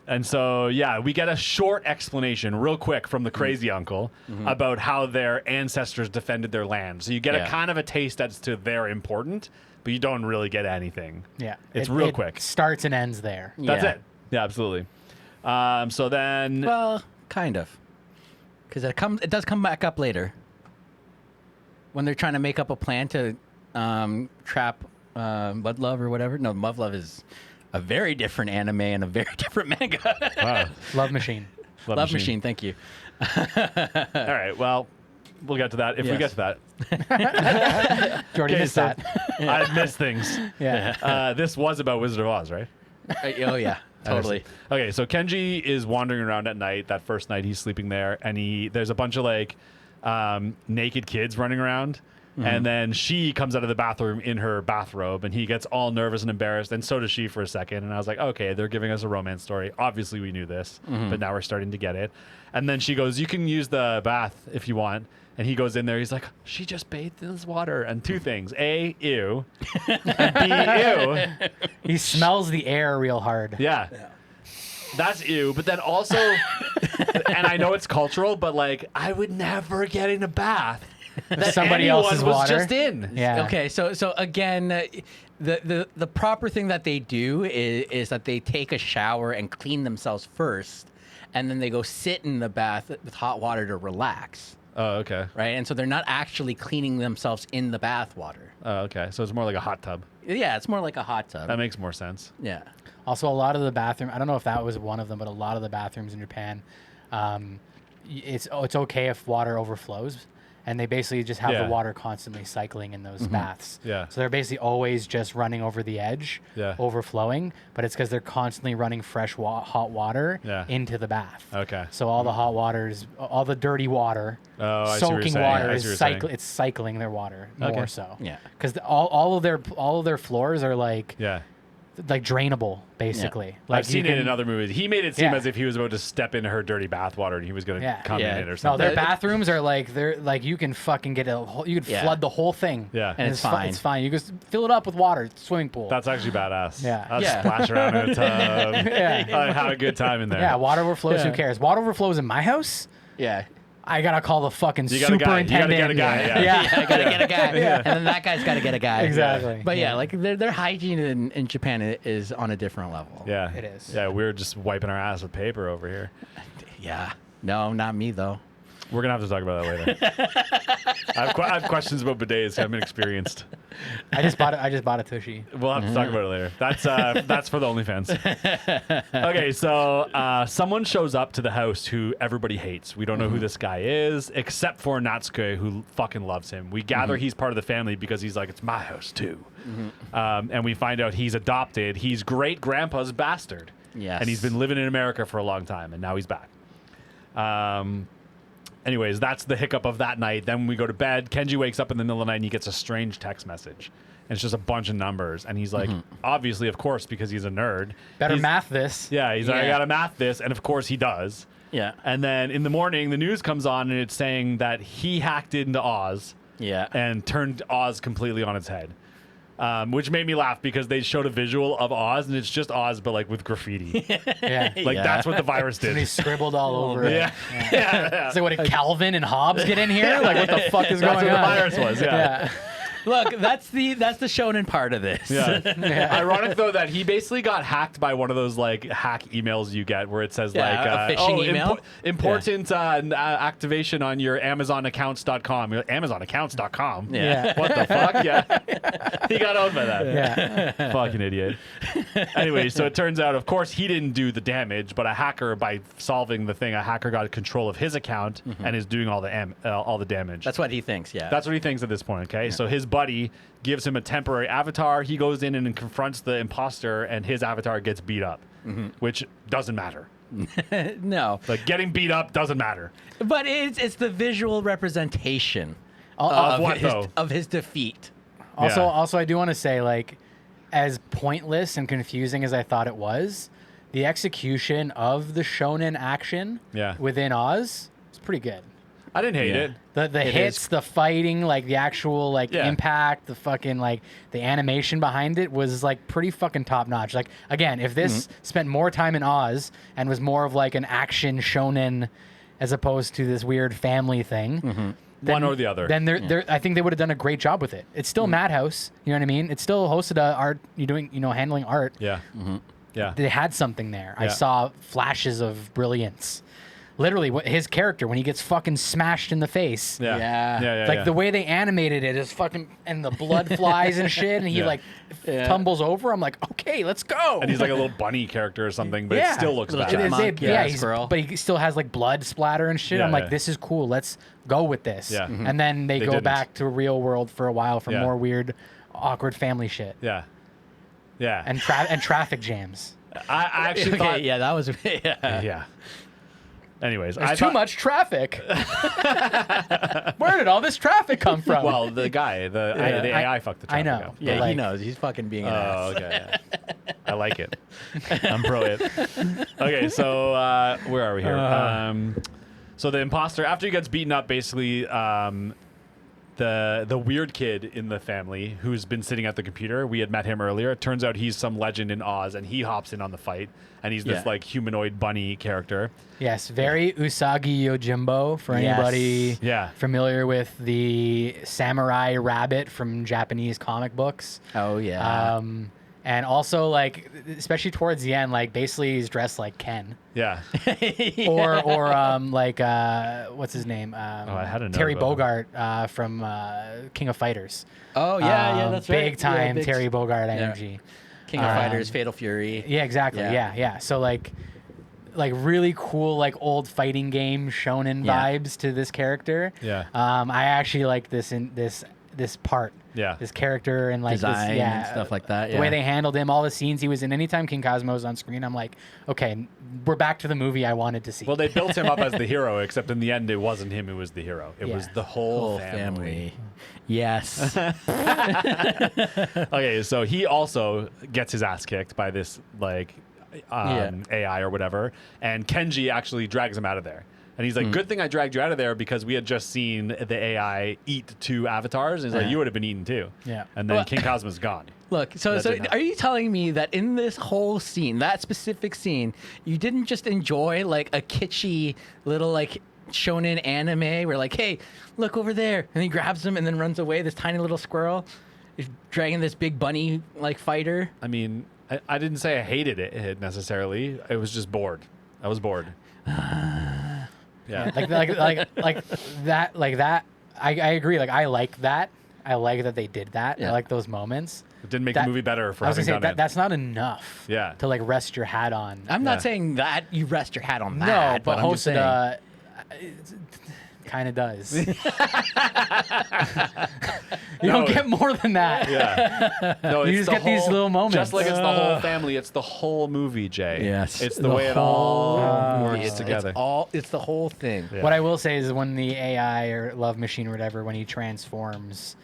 And so, yeah, we get a short explanation real quick from the crazy uncle about how their ancestors defended their land. So you get a Yeah. kind of a taste as to they're important, but you don't really get anything. Yeah. It's It- real it quick. Starts and ends there. That's Yeah. it. Yeah, absolutely. So then, Well, kind of, because it does come back up later when they're trying to make up a plan to trap Mudlove or whatever. No, Mudlove is a very different anime and a very different manga. wow, Love machine. Love Machine, thank you. All right. Well, we'll get to that if we get Yes. to that. Jordy Okay, missed so that. I missed things. Yeah. This was about Wizard of Oz, right? Oh yeah, totally. Okay, so Kenji is wandering around at night. That first night he's sleeping there, and there's a bunch of like naked kids running around. And then she comes out of the bathroom in her bathrobe, and he gets all nervous and embarrassed, and so does she for a second. And I was like, okay, they're giving us a romance story. Obviously, we knew this, but now we're starting to get it. And then she goes, "You can use the bath if you want." And he goes in there. He's like, "She just bathed in this water." And two things: A, ew, and B, ew. He smells the air real hard. Yeah. That's ew. But then also, and I know it's cultural, but like, I would never get in a bath that Somebody anyone else's was water. just in. Yeah. Okay, so again, the proper thing that they do is that they take a shower and clean themselves first, and then they go sit in the bath with hot water to relax, Oh, okay. right? And so they're not actually cleaning themselves in the bath water. Oh, okay. So it's more like a hot tub. Yeah, it's more like a hot tub. That makes more sense. Yeah. Also, a lot of the bathroom. I don't know if that was one of them, but a lot of the bathrooms in Japan, it's okay if water overflows, and they basically just have Yeah. the water constantly cycling in those baths. Yeah. So they're basically always just running over the edge, Yeah. overflowing. But it's because they're constantly running fresh hot water Yeah. into the bath. Okay. So all the hot waters, all the dirty water, Oh, I see what you're soaking saying. water I is see what you're saying. it's cycling their water Okay. more so. Yeah. Because all of their floors are like Yeah. drainable basically. Like I've seen you it can- in other movies. He made it seem Yeah. as if he was about to step into her dirty bathwater and he was going to Yeah. come Yeah. in it or No, something. their bathrooms are like you can fucking get you can Yeah. flood the whole thing. Yeah. And it's fu- fine. It's fine. You just fill it up with water. It's a swimming pool. That's actually badass. Yeah. I'll Yeah. splash around in a tub. Yeah. I had a good time in there. Yeah, water overflows. Who Yeah. cares? Water overflows in my house. Yeah. I gotta call the fucking You got a guy. You gotta superintendent. get a guy. Yeah. Yeah. I gotta get a guy, Yeah. and then that guy's got to get a guy. Exactly. But yeah, like their hygiene in Japan is on a different level. Yeah. It is. Yeah, we're just wiping our ass with paper over here. Yeah. No, not me though. We're going to have to talk about that later. I have questions about bidets. I'm inexperienced. I just bought a tushy. We'll have to talk about it later. That's for the OnlyFans. Okay, so someone shows up to the house who everybody hates. We don't know who this guy is, except for Natsuke, who fucking loves him. We gather he's part of the family because he's like, it's my house too. And we find out he's adopted. He's great grandpa's bastard. Yes. And he's been living in America for a long time, and now he's back. Anyways, that's the hiccup of that night. Then we go to bed. Kenji wakes up in the middle of the night and he gets a strange text message. And it's just a bunch of numbers. And he's like, obviously, of course, because he's a nerd. Better he's- math this. Yeah, he's like, I Yeah. gotta math this. And of course he does. Yeah. And then in the morning, the news comes on and it's saying that he hacked into Oz Yeah. and turned Oz completely on its head. Which made me laugh because they showed a visual of Oz and it's just Oz, but like with graffiti. Yeah. Like Yeah. that's what the virus Somebody did. scribbled all over it. Yeah. Yeah. It's like, what did Calvin and Hobbes get in here? Like, what the fuck is That's going what the on? virus was. Yeah. Look, that's the shonen part of this. Yeah. Yeah. Ironic though that he basically got hacked by one of those like hack emails you get where it says Yeah, like a phishing email? important activation on your AmazonAccounts.com. You're like, AmazonAccounts.com. Yeah. What the fuck? Yeah. He got owned by that. Yeah. Fucking idiot. Anyway, so it turns out, of course, he didn't do the damage, but a hacker, by solving the thing, a hacker got control of his account and is doing all the damage. That's what he thinks. Yeah. That's what he thinks at this point, okay? So his buddy gives him a temporary avatar. He goes in and confronts the imposter, and his avatar gets beat up, which doesn't matter. no, Like, getting beat up doesn't matter. but it's the visual representation Of what, though? of his defeat. Also, Yeah. also, I do want to say, like, as pointless and confusing as I thought it was, the execution of the shonen action Yeah. within Oz is pretty good. I didn't hate Yeah. it. The It hits, is. the fighting, like the actual like Yeah. impact, the fucking like the animation behind it was like pretty fucking top notch. Like again, if this spent more time in Oz and was more of like an action shonen as opposed to this weird family thing, then- One or the other. then they're I think they would have done a great job with it. It's still Madhouse, you know what I mean? It's still Hosoda art. You're doing, handling art. Yeah. Yeah. They had something there. I Yeah. saw flashes of brilliance. literally his character when he gets fucking smashed in the face. Yeah. Like the way they animated it is fucking, and the blood flies and shit, and he like tumbles over. I'm like, okay, let's go. And he's like a little bunny character or something, but it still looks Little bad. chipmunk. But he still has like blood splatter and shit. Yeah, I'm like, yeah. this is cool. Let's go with this. Yeah. And then they go didn't. back to real world for a while for Yeah. more weird, awkward family shit Yeah. Yeah. and traffic jams. I actually thought. Yeah, that was Yeah. Anyways, There's too much traffic. Where did all this traffic come from? Well, the guy, the AI fucked the I traffic know. up. Yeah, Like- he knows. He's fucking being an ass. Oh, okay. Yeah. I like it. I'm pro it. Okay, so where are we here? So the imposter, after he gets beaten up, basically, the weird kid in the family who's been sitting at the computer, we had met him earlier. It turns out he's some legend in Oz, and he hops in on the fight, and he's this like humanoid bunny character. Yes, very Usagi Yojimbo for Yes. anybody Yeah. familiar with the samurai rabbit from Japanese comic books. Oh yeah. And also, like, especially towards the end, like, basically he's dressed like Ken. Yeah. Or like, what's his name? I had a note Terry about Bogard from King of Fighters. Oh yeah, that's right. Big time Yeah, Terry Bogard energy. King of Fighters, Fatal Fury. Yeah, exactly. Yeah. Yeah. So like really cool, like old fighting game shonen Yeah. vibes to this character. Yeah. I actually like this part. Yeah. This character and like Design this, and stuff like that. The way they handled him, all the scenes he was in. Anytime King Cosmo's on screen, I'm like, okay, we're back to the movie I wanted to see. Well, they built him up as the hero, except in the end, it wasn't him who was the hero. It was the whole family. Yes. Okay, so he also gets his ass kicked by this like AI or whatever, and Kenji actually drags him out of there. And he's like, "Good thing I dragged you out of there because we had just seen the AI eat 2 avatars." And he's like, "You would have been eaten too." Yeah. And then Well- King Cosmo's gone. Look, so That didn't happen. are you telling me that in this whole scene, that specific scene, you didn't just enjoy like a kitschy little like shonen anime where like, hey, look over there, and he grabs him and then runs away. This tiny little squirrel is dragging this big bunny like fighter. I mean, I didn't say I hated it necessarily. I was just bored. I was bored. Yeah. like that. I agree. Like I like that. I like that they did that. Yeah. I like those moments. It didn't make That- the movie better for I was having gonna say done it. that's not enough. Yeah. To like rest your hat on. I'm Yeah. not saying that you rest your hat on No, that. but I'm just saying- Hosoda kind of does. You No. don't get more than that. Yeah. No, You it's just the get these whole- little moments. Just like it's the whole family, it's the whole movie, Jay. Yes. It's the way it all works It's together. It's the whole thing. Yeah. What I will say is when the AI or love machine or whatever, when he transforms,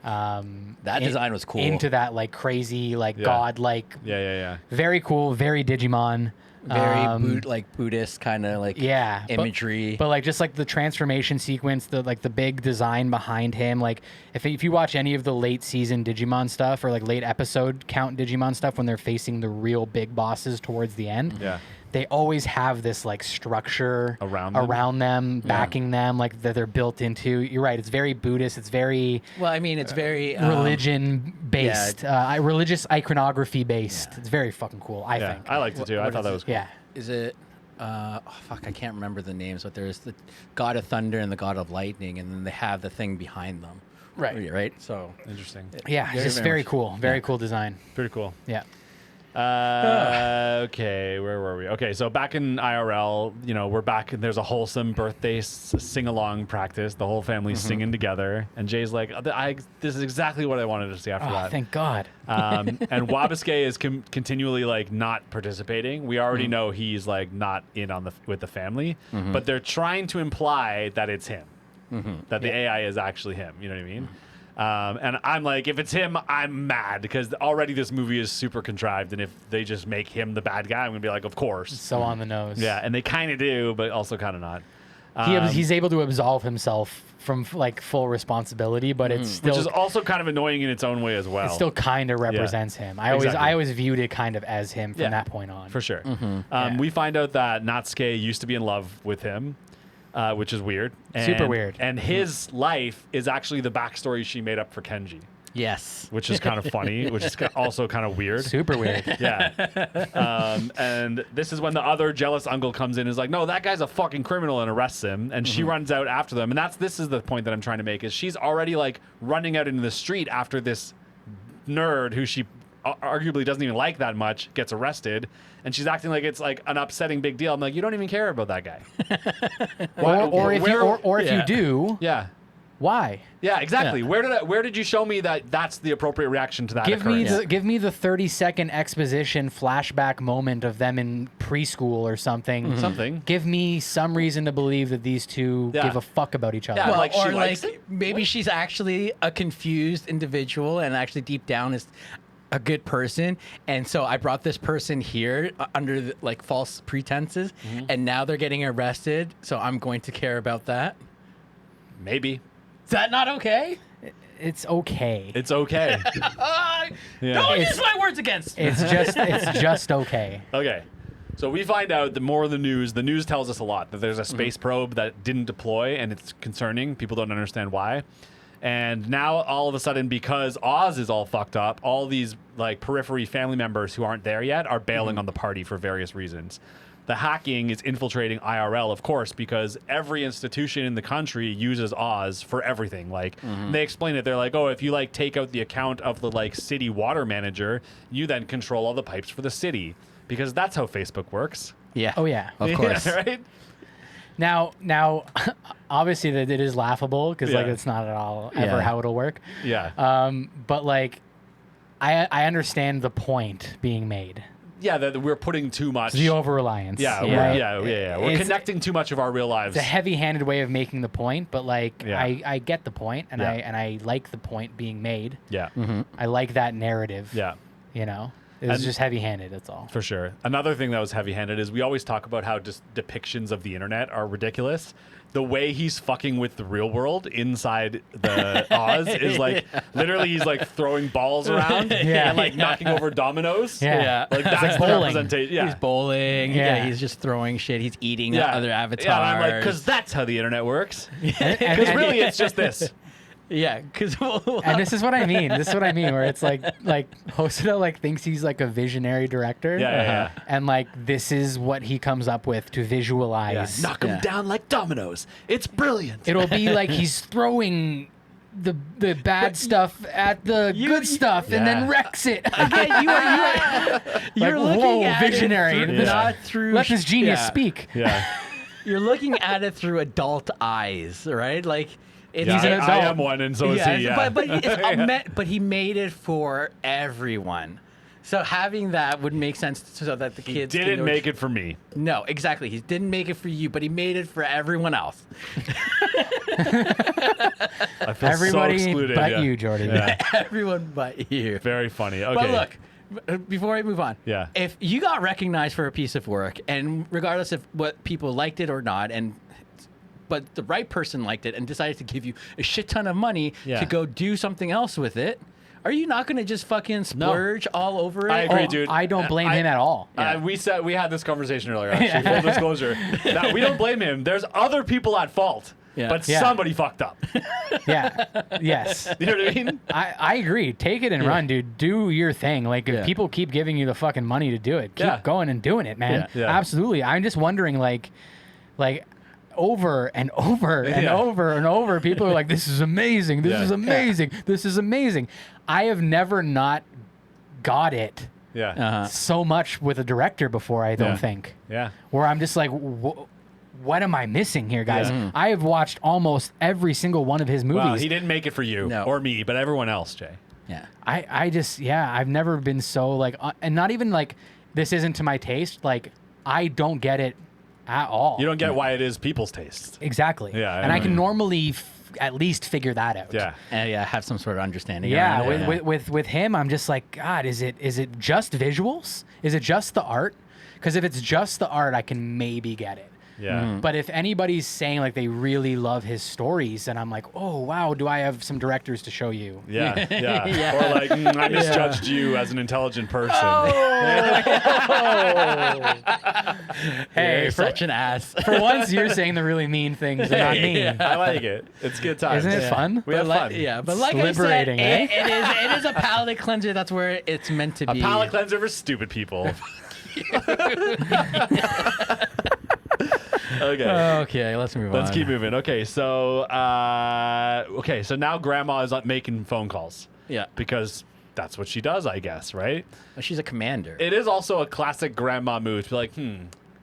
That design was cool. into that like crazy, like Yeah. god-like, Yeah. very cool, very Digimon. Very Buddhist kind of like Yeah, imagery. but like just like the transformation sequence, the like the big design behind him. Like if you watch any of the late season Digimon stuff or like late episode count Digimon stuff when they're facing the real big bosses towards the end, Yeah. they always have this like structure Around them? backing them, like that they're built into. You're right. It's very Buddhist. It's very well, I mean, it's very religion based, religious iconography based. It's very fucking cool. I Yeah. think. I liked it too. I what thought is that it? was cool. Yeah. Is it? Oh fuck, I can't remember the names, but there's the god of thunder and the god of lightning, and then they have the thing behind them. Right. Right. So Interesting. Yeah. It's just very much. cool. Very cool design. Pretty cool. Yeah. Okay, where were we? Okay, so back in IRL, we're back and there's a wholesome birthday sing-along practice. The whole family's singing together. And Jay's like, this is exactly what I wanted to see after Oh, that. thank God. And Wabasuke is continually like not participating. We already know he's like not in on with the family, but they're trying to imply that it's him, that the AI is actually him. You know what I mean? And I'm like, if it's him, I'm mad because already this movie is super contrived, and if they just make him the bad guy, I'm gonna be like, of course. So on the nose. Yeah, and they kind of do, but also kind of not. He's able to absolve himself from like full responsibility, but it's still Which is also kind of annoying in its own way as well. it still kind of represents him. I Exactly. always viewed it kind of as him from that point on. For sure. Yeah. We find out that Natsuke used to be in love with him, which is weird. Super weird. And his life is actually the backstory she made up for Kenji. Yes. which is kind of funny, which is also kind of weird. Super weird. Yeah. And this is when the other jealous uncle comes in and is like, no, that guy's a fucking criminal, and arrests him. And she runs out after them. And this is the point that I'm trying to make, is she's already like running out into the street after this nerd who she arguably doesn't even like that much gets arrested. And she's acting like it's like an upsetting big deal. I'm like, you don't even care about that guy. Or if you do, Yeah. why? Yeah, exactly. Yeah. Where did you show me that that's the appropriate reaction to that Give me occurrence? give me the 30-second exposition flashback moment of them in preschool or something. Something. Give me some reason to believe that these two Yeah. give a fuck about each other. Yeah. Well, Like, she or likes like it? maybe she's actually a confused individual and actually deep down is a good person. And so I brought this person here under like false pretenses, and now they're getting arrested. So I'm going to care about that. Maybe. Is that not okay? It's okay. It's okay. Yeah. Don't use my words against me. It's just okay. Okay. So we find out that more of the news tells us a lot, that there's a space probe that didn't deploy, and it's concerning. People don't understand why. And now all of a sudden, because Oz is all fucked up, all these like periphery family members who aren't there yet are bailing on the party for various reasons. The hacking is infiltrating IRL, of course, because every institution in the country uses Oz for everything. Like they explain it, they're like, oh, if you like take out the account of the like city water manager, you then control all the pipes for the city, because that's how Facebook works. Yeah. Oh, yeah. Of course. Yeah, right? Now, obviously that it is laughable because like Yeah. it's not at all ever Yeah. how it'll work. Yeah. But like, I understand the point being made. Yeah, that we're putting too much. The over reliance. Yeah, right? We're It's- connecting too much of our real lives. It's a heavy-handed way of making the point, but like Yeah. I get the point, and Yeah. I like the point being made. Yeah. I like that narrative. Yeah. You know, it was And- just heavy-handed. That's all. For sure. Another thing that was heavy-handed is we always talk about how just depictions of the internet are ridiculous. The way he's fucking with the real world inside the Oz is like literally he's like throwing balls around Yeah. and like knocking over dominoes. Yeah. Yeah. Like that's like the bowling. representation. Yeah. He's bowling. Yeah. Yeah. He's just throwing shit. He's eating yeah. other avatars. Yeah, and I'm like, because that's how the internet works. And- Because really it's just this. Yeah, because And this is what I mean. This is what I mean. Where it's like Hosoda like thinks he's like a visionary director. Yeah. And like this is what he comes up with to visualize. Knock them Yeah. down like dominoes. It's brilliant. It'll be like he's throwing the bad stuff at the good stuff and then Yeah. wrecks it. you're Like, looking whoa, at visionary. it through, This- not through. Let this genius yeah. speak. Yeah. You're looking at it through adult eyes, right? Like it's Yeah, He's an I adult. am one, and so is he. Yeah. but he made it for everyone. So having that would make sense so that the He kids didn't make it for me. No, exactly. He didn't make it for you, but he made it for everyone else. I feel Everybody so excluded. but yeah. you, Jordy. Yeah. Everyone but you. Very funny. Okay. But look, before I move on, Yeah. if you got recognized for a piece of work, and regardless of what people liked it or not, but the right person liked it and decided to give you a shit ton of money Yeah. to go do something else with it, are you not going to just fucking splurge all over it? I agree, Oh, dude. I don't blame him at all. We had this conversation earlier. Actually, full disclosure. No, we don't blame him. There's other people at fault, Yeah. but Yeah. somebody fucked up. Yeah. Yes. You know what I mean? I agree. Take it and run, dude. Do your thing. Like, if Yeah. people keep giving you the fucking money to do it, keep Yeah. going and doing it, man. Yeah. Yeah. Absolutely. I'm just wondering, like, over and over and Yeah. over and over, people are like, this is amazing. This Yeah. is amazing. This is amazing. I have never not got it Yeah. so much with a director before, I don't Yeah. think. Yeah. Where I'm just like, what am I missing here, guys? Yeah. I have watched almost every single one of his movies. Well, he didn't make it for you No. or me, but everyone else, Jay. Yeah. I just, yeah, I've never been so like, and not even like, this isn't to my taste. Like, I don't get it at all. You don't get why it is people's tastes. Exactly. Yeah, I And I know. can normally at least figure that out. Yeah. Yeah, have some sort of understanding. Yeah, around it. with him, I'm just like, God, is it just visuals? Is it just the art? Because if it's just the art, I can maybe get it. Yeah. But if anybody's saying like they really love his stories, then I'm like, oh wow, do I have some directors to show you? Yeah. Yeah. Yeah. Or like, I misjudged you as an intelligent person. Hey, You're for, such an ass. for once you're saying the really mean things and not me. I like it. It's good times. Isn't it fun? We have fun. Yeah, but It's like liberating, I said, eh? it is a palate cleanser. That's where it's meant to A be. palate cleanser for stupid people. Okay. Okay, let's move on. Let's keep moving. Okay, so now grandma is making phone calls Yeah, because that's what she does, I guess, right? she's a commander. It is also a classic grandma move to be like,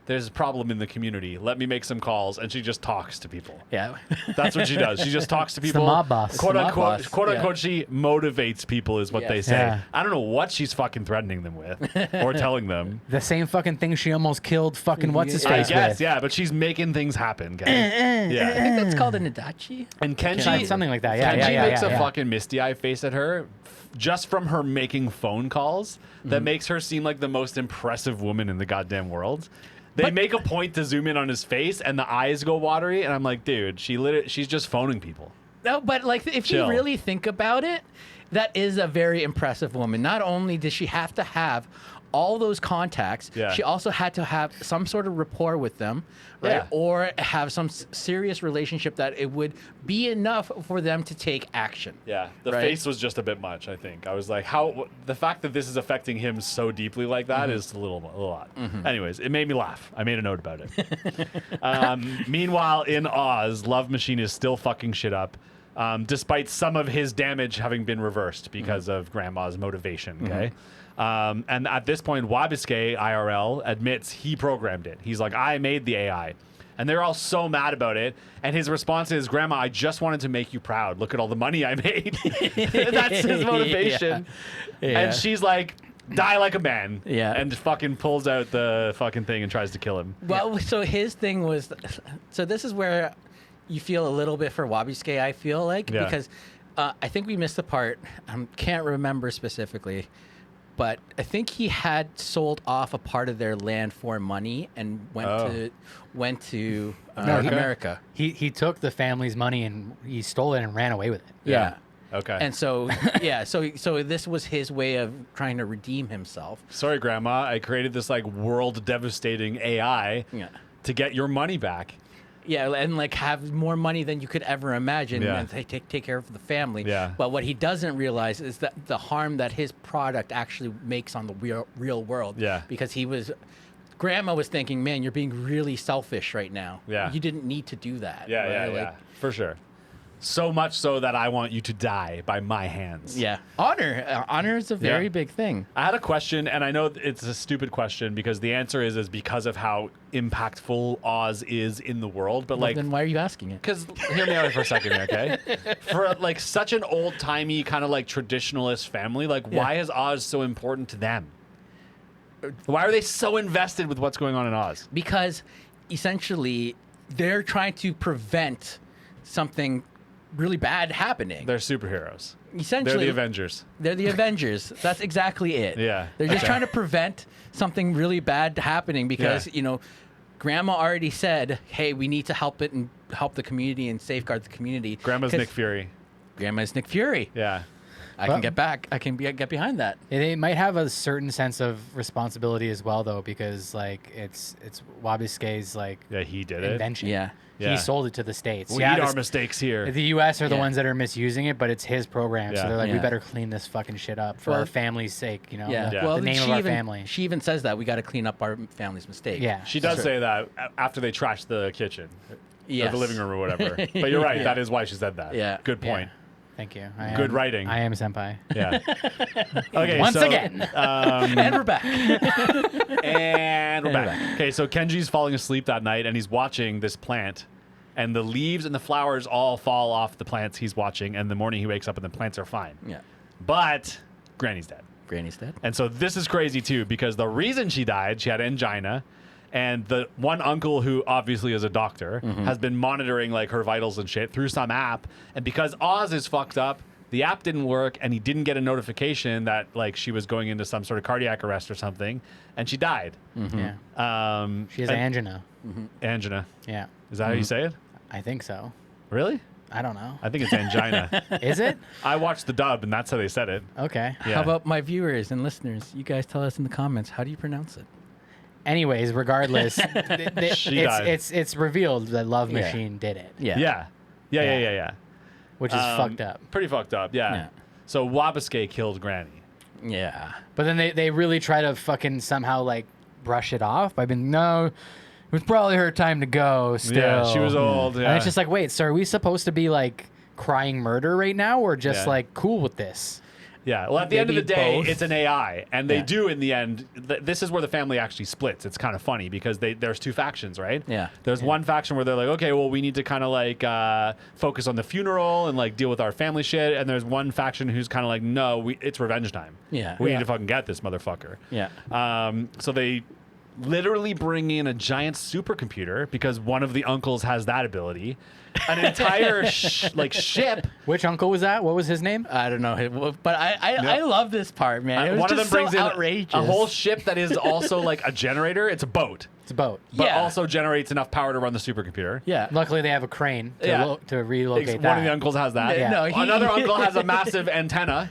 there's a problem in the community. Let me make some calls, and she just talks to people. Yeah. That's what she does. She just talks to the people. mob boss. Quote The mob unquote, boss, quote yeah. unquote, she motivates people, is what Yes. they say. Yeah. I don't know what she's fucking threatening them with or telling them. The same fucking thing she almost killed fucking what's his I face guess, with. yeah, but she's making things happen, guys. I Yeah. think that's called an adachi. And Kenji, Something like that. Yeah, Kenji yeah, makes a yeah. fucking misty eye face at her just from her making phone calls that makes her seem like the most impressive woman in the goddamn world. They make a point to zoom in on his face and the eyes go watery, and I'm like, dude, she's just phoning people. No, but like if Chill. you really think about it, that is a very impressive woman. Not only does she have to have all those contacts, Yeah. she also had to have some sort of rapport with them, right? Yeah. Or have some serious relationship that it would be enough for them to take action. Yeah, the Right. face was just a bit much, I think. I was like, the fact that this is affecting him so deeply like that is a little lot. Anyways, it made me laugh. I made a note about it. Meanwhile, in Oz, Love Machine is still fucking shit up, despite some of his damage having been reversed because of Grandma's motivation, okay? And at this point, Wabisuke, IRL, admits he programmed it. He's like, I made the AI. And they're all so mad about it. And his response is, Grandma, I just wanted to make you proud. Look at all the money I made. That's his motivation. Yeah. And she's like, die like a man. Yeah. And fucking pulls out the fucking thing and tries to kill him. Well, so his thing was, so this is where you feel a little bit for Wabisuke, I feel like, Yeah. because I think we missed the part. I can't remember specifically, but I think he had sold off a part of their land for money and went to America. He took the family's money and he stole it and ran away with it. Yeah. Okay. And so, yeah, so this was his way of trying to redeem himself. Sorry, Grandma. I created this like world devastating AI Yeah. to get your money back. Yeah, and like have more money than you could ever imagine, Yeah. and take care of the family. Yeah. But what he doesn't realize is that the harm that his product actually makes on the real world. Yeah. Because Grandma was thinking, man, you're being really selfish right now. Yeah. You didn't need to do that. Yeah, right? yeah, Like, yeah. For sure. So much so that I want you to die by my hands. Yeah. Honor. Honor is a very Yeah. big thing. I had a question, and I know it's a stupid question because the answer is because of how impactful Oz is in the world. But Well, like, then why are you asking it? because hear me out for a second here, okay? For like such an old timey kind of like traditionalist family, like why is Oz so important to them? Why are they so invested with what's going on in Oz? Because essentially they're trying to prevent something really bad happening. They're superheroes. Essentially, They're the Avengers. They're the Avengers. That's exactly it. Yeah. They're just Okay. trying to prevent something really bad happening because, Yeah. Grandma already said, hey, we need to help it and help the community and safeguard the community. Grandma's 'Cause Nick Fury. Grandma's Nick Fury. Yeah. I can get back. I can get behind that. It might have a certain sense of responsibility as well, though, because like it's Wabisuke's like Yeah, he did it. invention. Yeah. Yeah. He sold it to the States. We eat our this- mistakes here. The U.S. are the Yeah. ones that are misusing it, but it's his program, Yeah. so they're like, we Yeah. better clean this fucking shit up for Well, our family's sake, Yeah. Yeah. Well, the name of she our even, family. She even says that we got to clean up our family's mistake. Yeah. She does Sure. say that after they trash the kitchen. Or Yes. the living room or whatever. But you're right. Yeah. That is why she said that. Yeah. Good Yeah. point. Thank you. Good writing. I am senpai. Yeah. Okay. Once so, again. And we're back. And we're back. Okay, so Kenji's falling asleep that night and he's watching this plant. And the leaves and the flowers all fall off the plants he's watching. And in the morning he wakes up and the plants are fine. Yeah. But Granny's dead. Granny's dead. And so this is crazy too, because the reason she died, she had angina, and the one uncle who obviously is a doctor has been monitoring like her vitals and shit through some app. And because Oz is fucked up, the app didn't work, and he didn't get a notification that like she was going into some sort of cardiac arrest or something, and she died. Yeah. Um, She has and- angina. Angina. Yeah, Is that how you say it? I think so. Really? I don't know. I think it's angina. Is it? I watched the dub, and that's how they said it. Okay. Yeah. How about my viewers and listeners? You guys tell us in the comments. How do you pronounce it? Anyways, regardless, She died. it's revealed that Love Yeah. Machine did it, Yeah. which is fucked up. Pretty fucked up, yeah. Yeah. So Wabasuke killed Granny. Yeah. But then they really try to fucking somehow like brush it off by being no, it was probably her time to go. Still, Yeah, she was old. Yeah. And it's just like, wait, so are we supposed to be like crying murder right now, or just Yeah. like cool with this? Yeah, well, at the end of the Maybe day, both. it's an AI, and they Yeah. do in the end. This is where the family actually splits. It's kind of funny because there's two factions, right? Yeah. There's one faction where they're like, okay, well, we need to kind of like focus on the funeral and like deal with our family shit, and there's one faction who's kind of like, no, it's revenge time. Yeah. we Yeah. need to fucking get this motherfucker. Yeah. So they literally bring in a giant supercomputer because one of the uncles has that ability. An entire ship. Which uncle was that? What was his name? I don't know, but I love this part, man. It was One of them just brings so in outrageous. a whole ship that is also like a generator. It's a boat, It's a boat. but Yeah. also generates enough power to run the supercomputer. Yeah. Luckily, they have a crane to, Yeah. to relocate One of the that. uncles has that. Yeah. No, Another uncle has a massive antenna.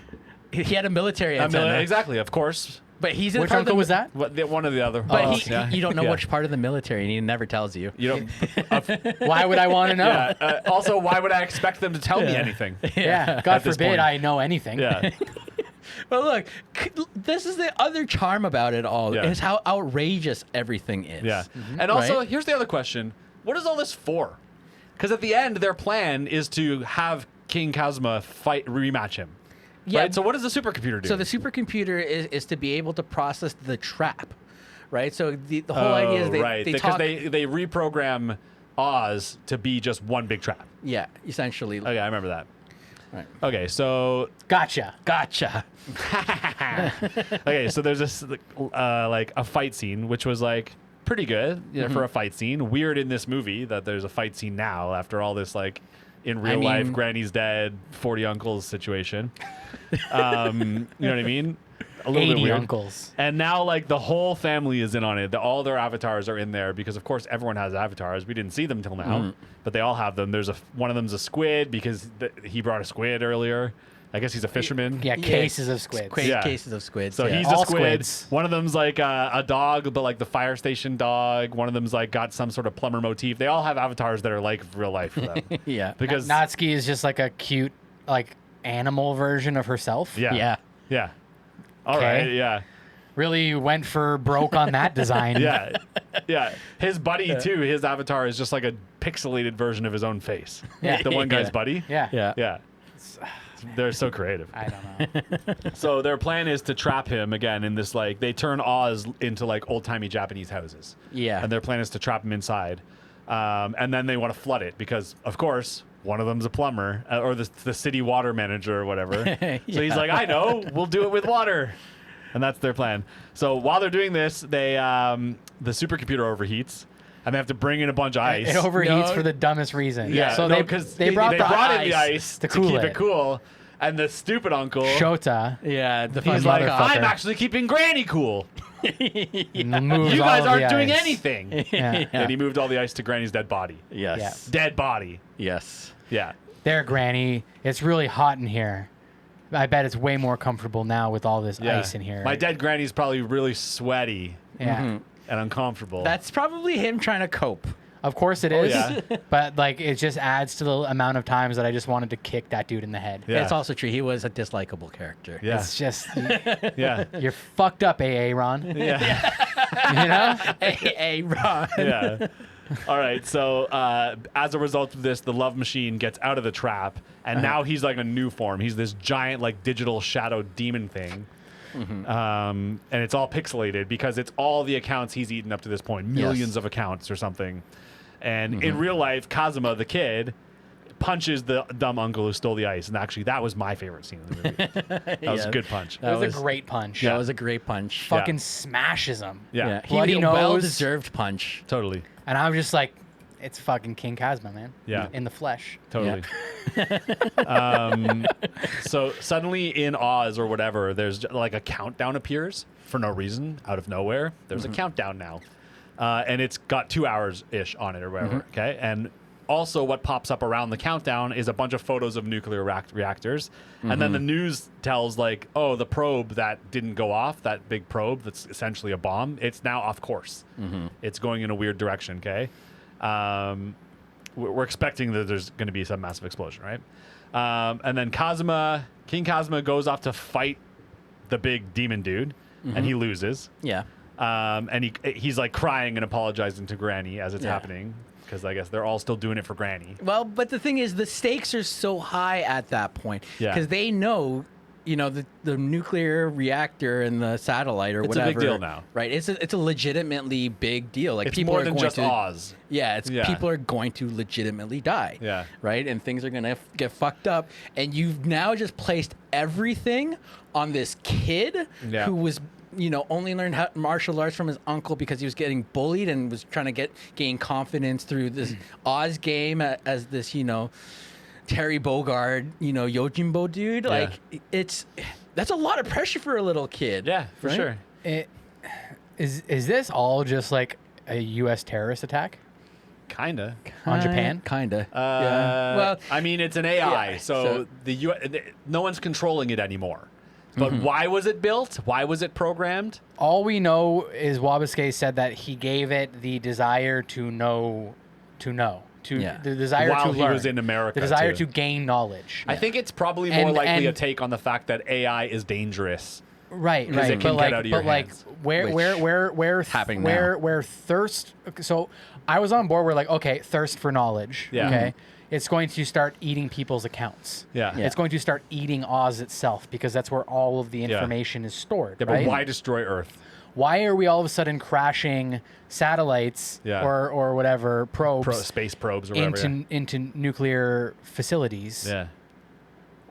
He had a military antenna. Exactly, of course. But he's in Which part of the uncle was that? One of the other. But uncles, yeah. you don't know Yeah. which part of the military, and he never tells you. You don't. Why would I want to know? Yeah. Also, why would I expect them to tell me anything? Yeah, God At this forbid point. I know anything. Yeah. But look, this is the other charm about it all, Yeah. is how outrageous everything is. Yeah. And also, Right? here's the other question: what is all this for? Because at the end, their plan is to have King Kazuma rematch him. Yeah. Right? So what does the supercomputer do? So the supercomputer is to be able to process the trap, right? So the whole idea is they because talk. they reprogram Oz to be just one big trap. Yeah, essentially. Okay, I remember that. Right. Okay, so Gotcha. Gotcha. so there's this like a fight scene, which was like pretty good for a fight scene. Weird in this movie that there's a fight scene now after all this like in real life mean- Granny's dead, 40 uncles situation. You know what I mean? A little bit 80 weird. uncles. And now, like, the whole family is in on it. All their avatars are in there because, of course, everyone has avatars. We didn't see them till now, but they all have them. There's one of them's a squid because he brought a squid earlier. I guess he's a fisherman. Yeah, cases of squids. Yeah. Cases of squids. So yeah. he's All a squid. squids. One of them's like a dog, but like the fire station dog. One of them's like got some sort of plumber motif. They all have avatars that are like real life for them. yeah. Because Natsuki is just like a cute, like, animal version of herself. yeah, Yeah. yeah. All Okay. right, yeah. Really went for broke on that design. Yeah, yeah. His buddy too. His avatar is just like a pixelated version of his own face. Yeah. The one guy's Yeah. buddy. Yeah. Yeah. Yeah. They're so creative. I don't know. So their plan is to trap him again in this like they turn Oz into like old timey Japanese houses. Yeah. And their plan is to trap him inside, and then they want to flood it because of course one of them's a plumber or the city water manager or whatever. So he's like, I know, we'll do it with water. And that's their plan. So while they're doing this, they the supercomputer overheats, and they have to bring in a bunch of ice. It overheats No. for the dumbest reason. Yeah, So no, they 'cause they brought they the brought in the ice ice to to cool keep it. it cool, and the stupid uncle, Shota. Yeah. The he's fun like, motherfucker. I'm actually keeping Granny cool. Moves You all guys of aren't the doing ice. anything. Yeah. And he moved all the ice to Granny's dead body. Yes. Dead body. Yes. Yeah. There, Granny. It's really hot in here. I bet it's way more comfortable now with all this Yeah. ice in here. My dead Granny's probably really sweaty Yeah. and uncomfortable. That's probably him trying to cope. Of course it Oh, is. yeah. But like it just adds to the amount of times that I just wanted to kick that dude in the head. Yeah. It's also true. He was a dislikable character. yeah. It's just Yeah. you're fucked up, AA Ron. Yeah. You know? Hey, Ron. Yeah. All right. So as a result of this, the love machine gets out of the trap, and now he's like a new form. He's this giant, like digital shadow demon thing. And it's all pixelated because it's all the accounts he's eaten up to this point, millions of accounts or something. And in real life, Kazuma, the kid, punches the dumb uncle who stole the ice. And actually, that was my favorite scene in the movie. That was a Yeah. good punch. It was a great punch. That was a great punch. Fucking smashes him. Yeah, Bloody He nose. well-deserved punch. totally. And I'm just like, it's fucking King Kazuma, man. Yeah. In the flesh. Totally. So suddenly in Oz or whatever, there's like a countdown appears for no reason out of nowhere. There's a countdown now. and it's got 2 hours ish on it or whatever. Okay, and also what pops up around the countdown is a bunch of photos of nuclear reactors, and then the news tells like, oh, the probe that didn't go off, that big probe that's essentially a bomb, it's now off course. It's going in a weird direction. Okay, we're expecting that there's going to be some massive explosion, right? And then King Kazuma goes off to fight the big demon dude, and he loses. Yeah. And he's like crying and apologizing to Granny as it's happening, because I guess they're all still doing it for Granny. Well, but the thing is, the stakes are so high at that point because they know, the nuclear reactor and the satellite or whatever. It's a big deal now, right? It's a legitimately big deal. Like it's people more are than going just to, Oz. Yeah, people are going to legitimately die. Yeah. Right, and things are gonna get fucked up, and you've now just placed everything on this kid who was. Only learned martial arts from his uncle because he was getting bullied and was trying to gain confidence through this Oz game as this, Terry Bogard, Yojimbo dude. Yeah. Like that's a lot of pressure for a little kid. Yeah, for sure. Is this all just like a U.S. terrorist attack Kinda. on Japan? Kinda. Yeah. Well, I mean, it's an AI, yeah, so no one's controlling it anymore. But why was it built? Why was it programmed? All we know is Wabasuke said that he gave it the desire to know, the desire While to he learn, was in America, the desire too. to gain knowledge. I think it's probably more And- likely a and- take on the fact that AI is dangerous. Right, Because it can get out of your hands. where happening where thirst. So I was on board. We're like, okay, thirst for knowledge. Yeah. Okay, it's going to start eating people's accounts. Yeah. It's going to start eating Oz itself because that's where all of the information is stored. Yeah, right? but why destroy Earth? Why are we all of a sudden crashing satellites or whatever probes Space probes or whatever. into nuclear facilities? Yeah.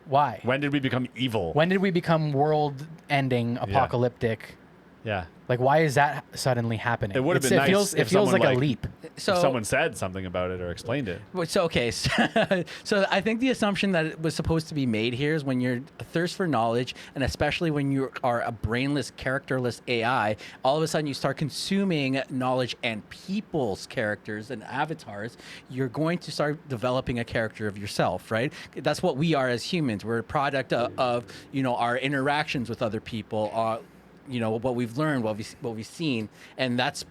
Why? When did we become evil? When did we become world-ending, apocalyptic? Yeah. Like, why is that suddenly happening? It would have been nice It if feels someone, like a leap. So if someone said something about it or explained it. So okay, so I think the assumption that it was supposed to be made here is when you're a thirst for knowledge, and especially when you are a brainless, characterless AI, all of a sudden you start consuming knowledge and people's characters and avatars. You're going to start developing a character of yourself, right? That's what we are as humans. We're a product of our interactions with other people. What we've learned, what we've seen, and that's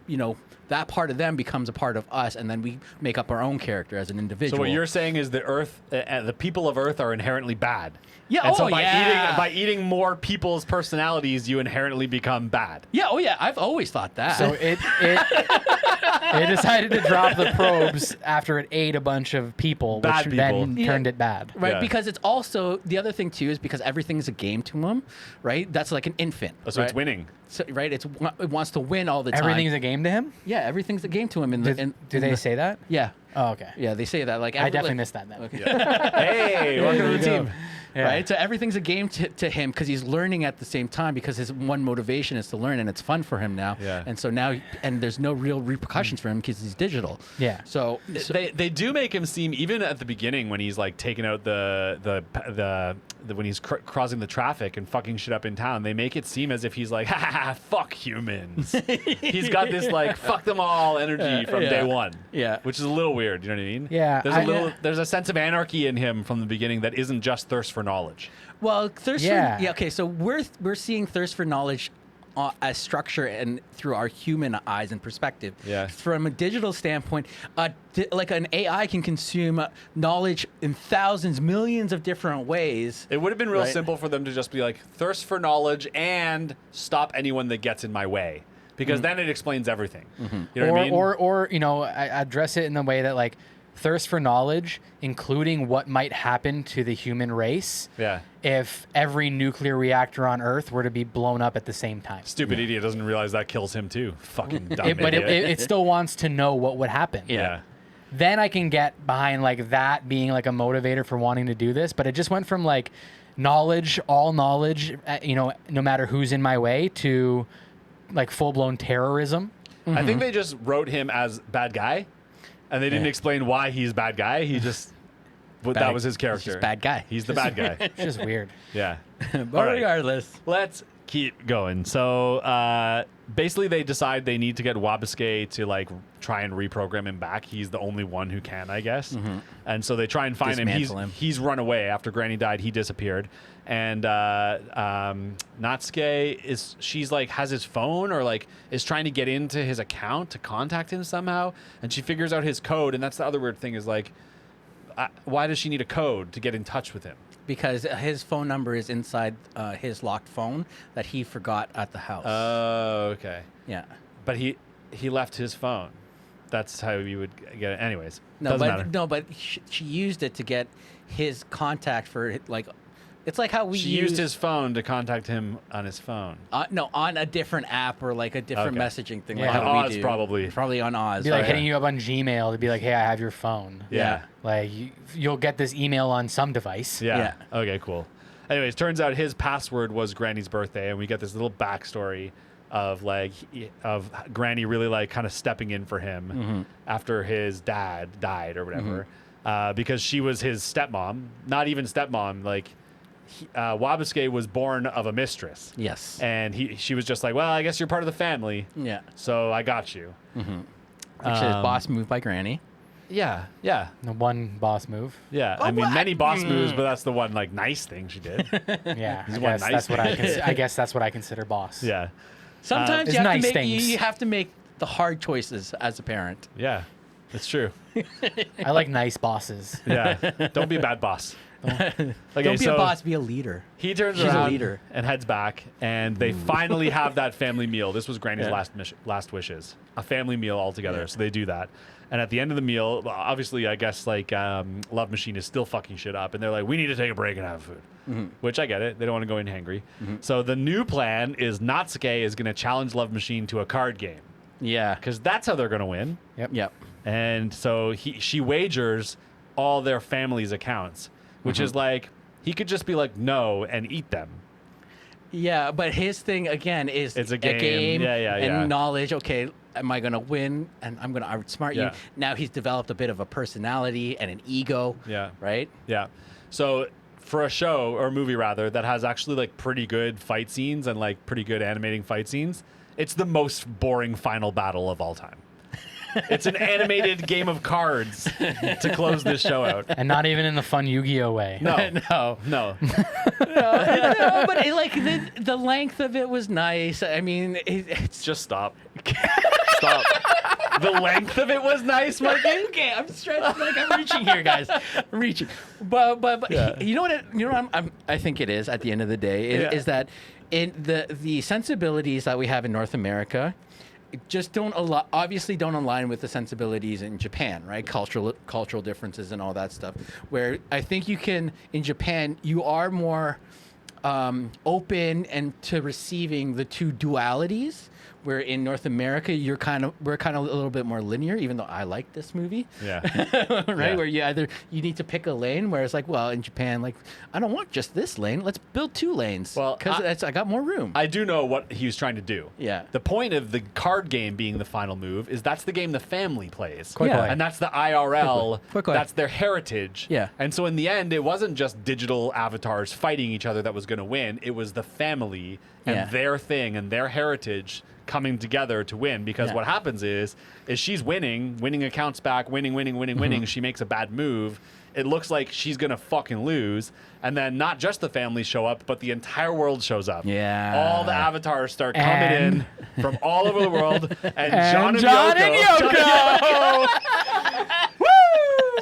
that part of them becomes a part of us, and then we make up our own character as an individual. So what you're saying is the Earth, the people of Earth are inherently bad. Yeah. And so yeah. by eating more people's personalities, you inherently become bad. Yeah. Oh yeah. I've always thought that. So it decided to drop the probes after it ate a bunch of people, Bad which people. then turned it bad. Right, Yeah. because it's also the other thing too is because everything's a game to him, right? That's like an infant. So right? it's winning. So, right, it wants to win all the time. Everything's a game to him? yeah, everything's a game to him. Do they say that? Yeah, Oh, okay. yeah, they say that. Like I definitely missed that then. Okay. Hey, welcome to the team. Yeah. Right, so everything's a game to him because he's learning at the same time because his one motivation is to learn and it's fun for him now. Yeah. And so now, and there's no real repercussions for him because he's digital. Yeah. So They do make him seem, even at the beginning when he's like taking out the when he's crossing the traffic and fucking shit up in town, they make it seem as if he's like, ha ha ha, fuck humans. He's got this like fuck them all energy from day one. Yeah. Which is a little weird, you know what I mean? Yeah, There's a sense of anarchy in him from the beginning that isn't just thirst for knowledge. Well, thirst Yeah. for okay, so we're seeing thirst for knowledge as structure and through our human eyes and perspective. Yeah. From a digital standpoint, like an AI can consume knowledge in thousands, millions of different ways. It would have been real Right. simple for them to just be like, thirst for knowledge and stop anyone that gets in my way. Because then it explains everything. You know what I mean? Or I address it in the way that like thirst for knowledge, including what might happen to the human race Yeah. if every nuclear reactor on Earth were to be blown up at the same time. Stupid idiot doesn't realize that kills him too. Fucking dumb But idiot. it still wants to know what would happen. yeah. Then I can get behind like that being like a motivator for wanting to do this. But it just went from like knowledge, all knowledge, no matter who's in my way, to like full blown terrorism. I think they just wrote him as bad guy, and they didn't explain why he's bad guy. He just, that was his character. He's just bad guy. He's the bad guy. It's just weird. Yeah. But All right. regardless, Let's keep going. So basically, they decide they need to get Wabasuke to like try and reprogram him back. He's the only one who can, I guess. And so they try and find him. Dismantle him. He's run away after Granny died. He disappeared. And Natsuke she's like has his phone or like is trying to get into his account to contact him somehow. And she figures out his code. And that's the other weird thing is like, why does she need a code to get in touch with him? Because his phone number is inside his locked phone that he forgot at the house. Oh, okay. Yeah. But he left his phone. That's how you would get it. Anyways, No, doesn't but matter. no, but she used it to get his contact for like. It's like how we She used his phone to contact him on his phone. no, on a different app or like a different Okay. messaging thing. Yeah. Like how On we Oz, do. probably. Probably on Oz. Be like right? hitting you up on Gmail to be like, hey, I have your phone. Yeah. Like you'll get this email on some device. Yeah. Okay, cool. Anyways, turns out his password was Granny's birthday, and we get this little backstory of like of Granny really like kind of stepping in for him after his dad died or whatever, because she was his stepmom. Not even stepmom. Like Wabasuke was born of a mistress. Yes. And she was just like, well, I guess you're part of the family, Yeah. so I got you. Which is boss move by Granny. Yeah, yeah, The one boss move. yeah. I mean, many boss moves, but that's the one like nice thing she did. Yeah. He's I one guess nice that's what I thing. I guess that's what I consider boss. Yeah, Sometimes It's you have nice to make things. you have to make the hard choices as a parent. yeah, it's true. I like nice bosses. Yeah, don't be a bad boss. Okay, Don't be so a boss, be a leader. He turns She's a around leader. and heads back, and they finally have that family meal. This was Granny's last wishes, a family meal altogether. Yeah. So they do that, and at the end of the meal, well, obviously, I guess like Love Machine is still fucking shit up, and they're like, "We need to take a break and have food," which I get it. They don't want to go in hangry. So the new plan is Natsuke is going to challenge Love Machine to a card game Yeah. because that's how they're going to win. Yep. And so she wagers all their family's accounts, which is like he could just be like no and eat them. Yeah, but his thing again is It's a game. Yeah, and yeah. knowledge. Okay, am I gonna win? And I'm gonna outsmart Yeah. you. Now he's developed a bit of a personality and an ego. Yeah. Right. Yeah. So for a show or movie rather that has actually like pretty good fight scenes and like pretty good animating fight scenes, it's the most boring final battle of all time. It's an animated game of cards to close this show out. And not even in the fun Yu-Gi-Oh way. No. No. No. No, but like the length of it was nice. I mean, it's Just stop. Stop. The length of it was nice, Mikey. okay. I'm stretching like I'm reaching here, guys. I'm reaching, but Yeah. you know what? I think it is at the end of the day is that in the sensibilities that we have in North America just obviously don't align with the sensibilities in Japan, right? Cultural differences and all that stuff. Where I think in Japan, you are more open and to receiving the two dualities. Where in North America, we're kind of a little bit more linear, even though I like this movie. Yeah. Right, Yeah. where you need to pick a lane, whereas like, well, in Japan, like I don't want just this lane. Let's build two lanes. Well, because I got more room. I do know what he was trying to do. Yeah. The point of the card game being the final move is that's the game the family plays. Koi Yeah. koi. And that's the IRL. Koi koi. That's their heritage. Yeah. And so in the end, it wasn't just digital avatars fighting each other that was going to win. It was the family and Yeah. their thing and their heritage coming together to win. Because Yeah. what happens is she's winning accounts back, winning. She makes a bad move. It looks like she's going to fucking lose. And then not just the family show up, but the entire world shows up. Yeah. All the avatars start coming And- in from all over the world. And And John and Yoko.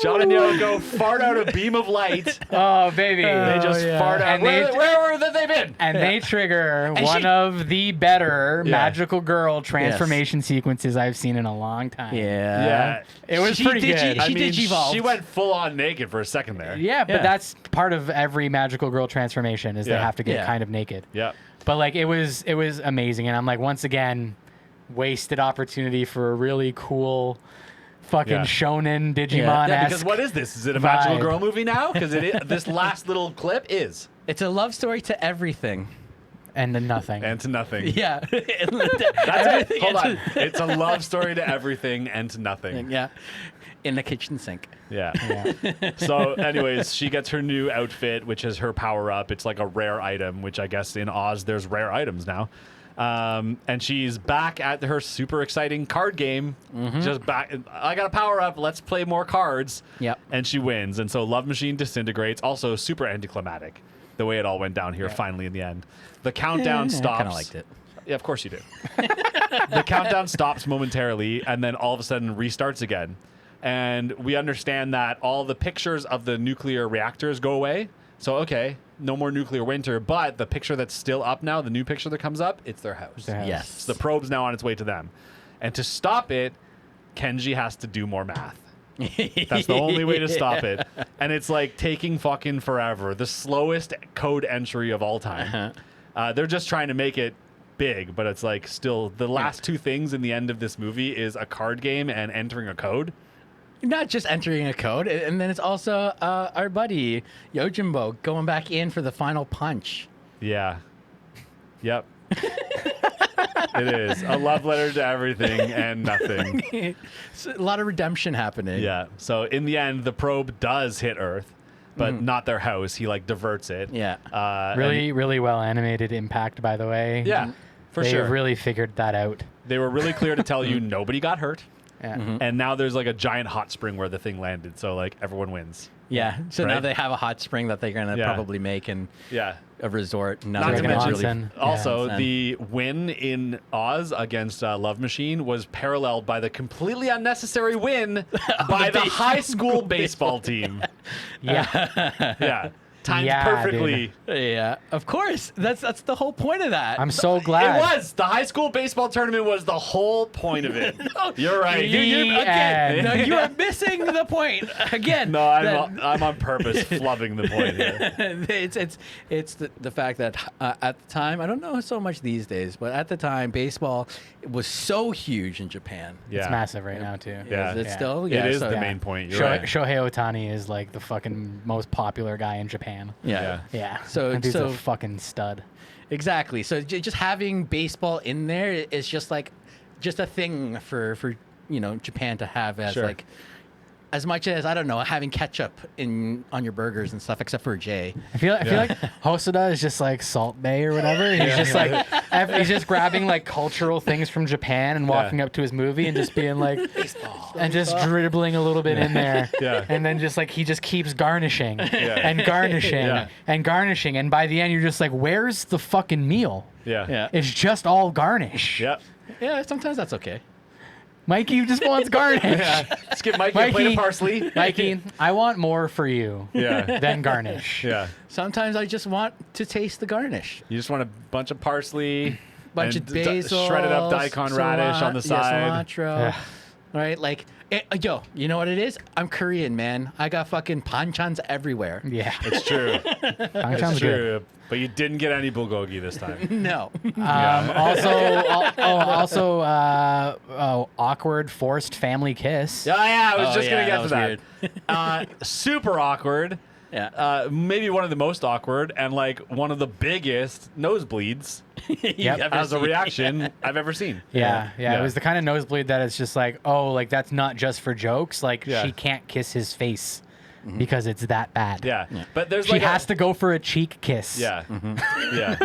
John and Yoko fart out a beam of light. Oh, baby. They just fart out. And Where they- were they been? And they trigger And one she- of the better Yeah. magical girl transformation sequences I've seen in a long time. Yeah. It was She pretty digi- good. she digivolved. She went full on naked for a second there. Yeah, but Yeah. that's part of every magical girl transformation is they Yeah. have to get Yeah. kind of naked. Yeah. But like it was amazing, and I'm like once again wasted opportunity for a really cool fucking Yeah. shonen Digimon. Yeah, because what is this? Is it a magical vibe. girl movie now? Because this last little clip is. It's a love story to everything. and then nothing. And to nothing. Yeah. That's it. Hold on. It's a love story to everything and to nothing. Yeah. in the kitchen sink. Yeah. Yeah. So, anyways, she gets her new outfit, which is her power up. It's like a rare item, which I guess in Oz there's rare items now. And she's back at her super exciting card game. Just back. I got a power up. Let's play more cards. Yep. And she wins. And so Love Machine disintegrates. Also super anticlimactic, the way it all went down here. Finally, in the end, the countdown stops. I kind of liked it. Yeah, of course you do. The countdown stops momentarily, and then all of a sudden restarts again. And we understand that all the pictures of the nuclear reactors go away. So, okay, no more nuclear winter, but the picture that's still up now, the new picture that comes up, it's their house. Their house. Yes. So the probe's now on its way to them. And to stop it, Kenji has to do more math. That's the only way to stop it. And it's like taking fucking forever. The slowest code entry of all time. They're just trying to make it big, but it's like still the last two things in the end of this movie is a card game and entering a code. Not just entering a code, and then it's also our buddy Yojimbo going back in for the final punch. Yeah. Yep. It is a love letter to everything and nothing. It's a lot of redemption happening. Yeah. So in the end, the probe does hit Earth, but not their house. He like diverts it. Yeah. Really well animated impact, by the way. Yeah. For They sure. really figured that out. They were really clear to tell you nobody got hurt. Yeah. And now there's like a giant hot spring where the thing landed. So like everyone wins. Yeah. So now Right? they have a hot spring that they're gonna Yeah. probably make in Yeah. a resort. Now Not they're to gonna mention, Yeah. also, Yeah. the win in Oz against Love Machine was paralleled by the completely unnecessary win by the high school baseball team. Yeah. Yeah. Timed Yeah, perfectly. Yeah, of course. That's the whole point of that. I'm so glad. It was. The high school baseball tournament was the whole point of it. You're right. Again, end. no, you are missing the point again. No, I'm on purpose flubbing the point here. it's the fact that at the time, I don't know so much these days, but at the time, baseball was so huge in Japan. Yeah. It's massive right now, too. Yeah. Is it Yeah. still? It Yeah, is so- the Yeah. main point. You're Shohei right. Shohei Ohtani is like the fucking most popular guy in Japan. Yeah. Yeah. So- that dude's so- a fucking stud. Exactly. So just having baseball in there is just a thing for Japan to have as Sure. like as much as I don't know having ketchup on your burgers and stuff, except for Jay. I feel like Hosoda is just like Salt Bay or whatever. He's just like he's just grabbing like cultural things from Japan and walking up to his movie and just being like baseball and just dribbling a little bit in there. Yeah. And then just like he just keeps garnishing and garnishing Yeah. and garnishing, and by the end you're just like, where's the fucking meal? Yeah. Yeah. It's just all garnish. Yeah. Yeah. Sometimes that's okay. Mikey just wants garnish. Yeah. Let's get Mikey a plate of Mikey. parsley. Mikey, I want more for you Yeah. than garnish. Yeah. Sometimes I just want to taste the garnish. You just want a bunch of parsley, Bunch and of basil, shredded up daikon radish on the side. cilantro. Ugh. Right? Like, yo, you know what it is? I'm Korean, man. I got fucking panchans everywhere. Yeah. It's true. Sounds It's good. true. But you didn't get any bulgogi this time. No. Also, awkward forced family kiss. Yeah, I was Oh, just yeah, gonna get that to that. Super awkward. Yeah. Maybe one of the most awkward and like one of the biggest nosebleeds Yep. as a reaction I've ever seen. Yeah. Yeah. It was the kind of nosebleed that it's just like, oh, like that's not just for jokes. Like Yeah. she can't kiss his face because it's that bad. Yeah. But there's She like has to go for a cheek kiss. Yeah. Yeah.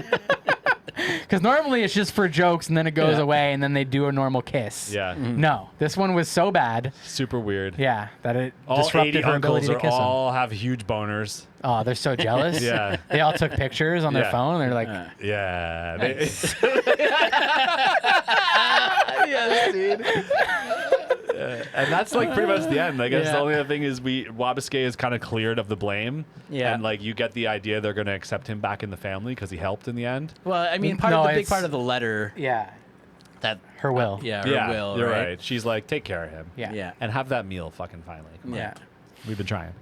Because normally it's just for jokes and then it goes Yeah. away and then they do a normal kiss. Yeah. No, this one was so bad. Super weird. Yeah, that it All disrupted 80 her ability uncles to kiss him. all have huge boners. Oh, they're so jealous. Yeah. They all took pictures on their Yeah. phone. They're like, Yeah. yes, dude. And that's like pretty much the end. I guess the Yeah. only other thing is Wabasuke is kind of cleared of the blame. Yeah. And like you get the idea they're going to accept him back in the family because he helped in the end. Well, I mean, No, the big it's- part of the letter yeah, that her will. yeah, her Yeah, will, you're right? right. She's like, take care of him. Yeah. Yeah. And have that meal fucking finally. Come on. Yeah. We've been trying.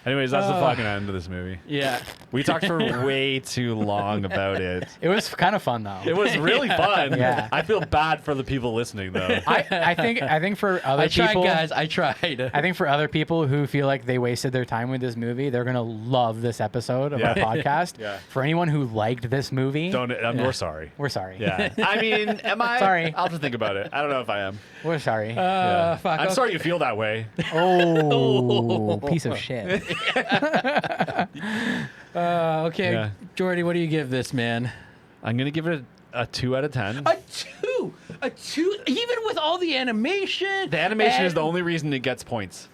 Anyways, that's the fucking end of this movie. Yeah. We talked for way too long about it. It was kind of fun though. It was really fun. Yeah. I feel bad for the people listening though. I think for other I tried, people, guys. I tried. I think for other people who feel like they wasted their time with this movie, they're gonna love this episode of Yeah. our podcast. Yeah. For anyone who liked this movie, We're sorry. we're sorry. Yeah. I mean, am I? Sorry. I'll just think about it. I don't know if I am. We're sorry. Yeah. Fuck. I'm sorry you feel that way. Oh, piece of shit. Okay, Yeah. Jordy, what do you give this, man? I'm gonna give it a 2 out of 10. A 2. A 2. Even with all the animation. The animation is and- the only reason it gets points.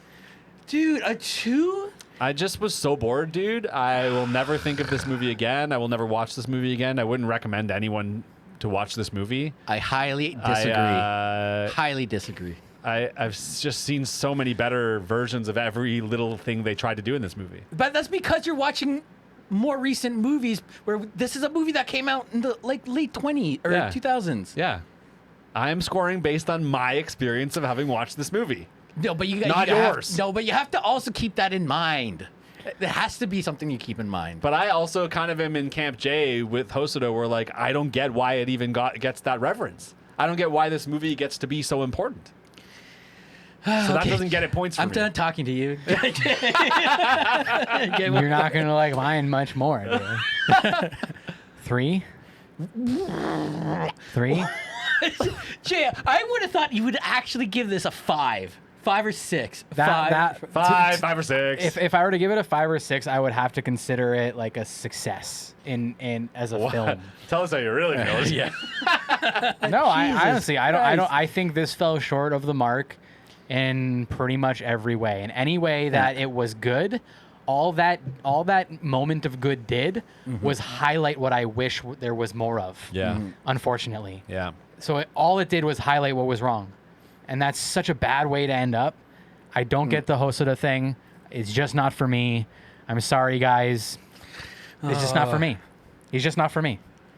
Dude, a 2? I just was so bored, dude. I will never think of this movie again. I will never watch this movie again. I wouldn't recommend anyone to watch this movie. I highly disagree. Highly disagree. I've just seen so many better versions of every little thing they tried to do in this movie. But that's because you're watching more recent movies where this is a movie that came out in the late 20s or Yeah. 2000s. Yeah. I'm scoring based on my experience of having watched this movie. No, but you Not you have- yours. No, but you have to also keep that in mind. It has to be something you keep in mind. But I also kind of am in Camp J with Hosoda where, like, I don't get why it even gets that reverence. I don't get why this movie gets to be so important. So that Okay. doesn't get it points for I'm me. done talking to you. You're not gonna like mine much more, dude. 3? 3? Jay, I would have thought you would actually give this a 5. 5 or 6. That 5 or 6. If I were to give it a 5 or 6, I would have to consider it like a success in as a film. Tell us how you really feel. Yeah. No, I Jesus honestly, I Christ. don't. I think this fell short of the mark in pretty much every way. In any way that it was good, all that moment of good did was highlight what I wish there was more of. Yeah. Unfortunately. Yeah. So all it did was highlight what was wrong, and that's such a bad way to end up. I don't get the Hosoda thing. It's just not for me. I'm sorry, guys. It's just not for me. He's just not for me.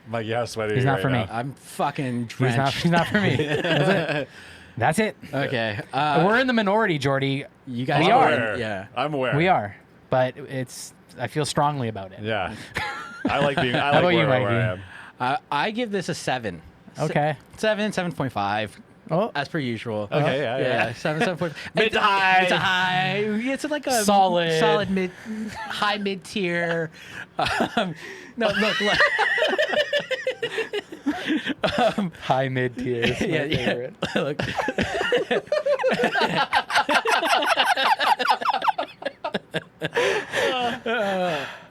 Like, yeah, sweaty. He's not right for me. now. I'm fucking He's not. drenched. He's not for me. That's it. That's it. Okay. We're in the minority, Jordy. you guys we I'm are. aware. Yeah. I'm aware. We are, but I feel strongly about it. Yeah. I like being. I How like about you, where I Mikey? am. I give this a 7. Okay. 7.5. Oh, As per usual. Okay, yeah. 7.5. Mid to high. It's a high. It's like a Solid. high mid tier. No, look. high mid tier. Yeah. Look.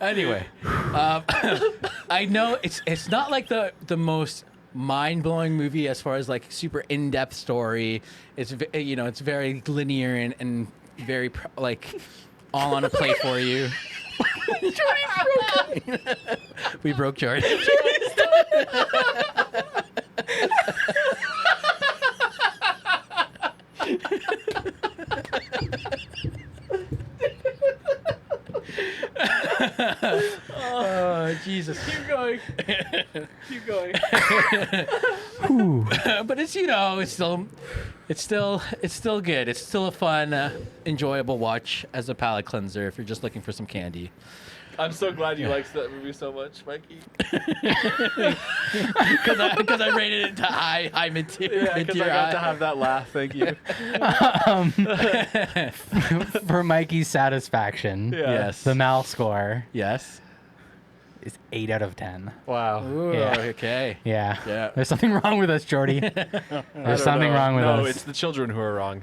Anyway, I know it's not like the most mind-blowing movie as far as like super in-depth story. It's it's very linear and very like all on a plate for you. We broke Jordy. Oh Jesus! Keep going. Keep going. But it's it's still good. It's still a fun, enjoyable watch as a palate cleanser if you're just looking for some candy. I'm so glad you liked that movie so much, Mikey. Because I rated it to high mid tier. Yeah, because I got to have that laugh. Thank you. For Mikey's satisfaction, Yeah. Yes. the Mal score Yes. is 8 out of 10. Wow. Ooh, Yeah. Okay. Yeah. Yeah. There's something wrong with us, Jordy. There's something wrong with no, us. it's the children who are wrong.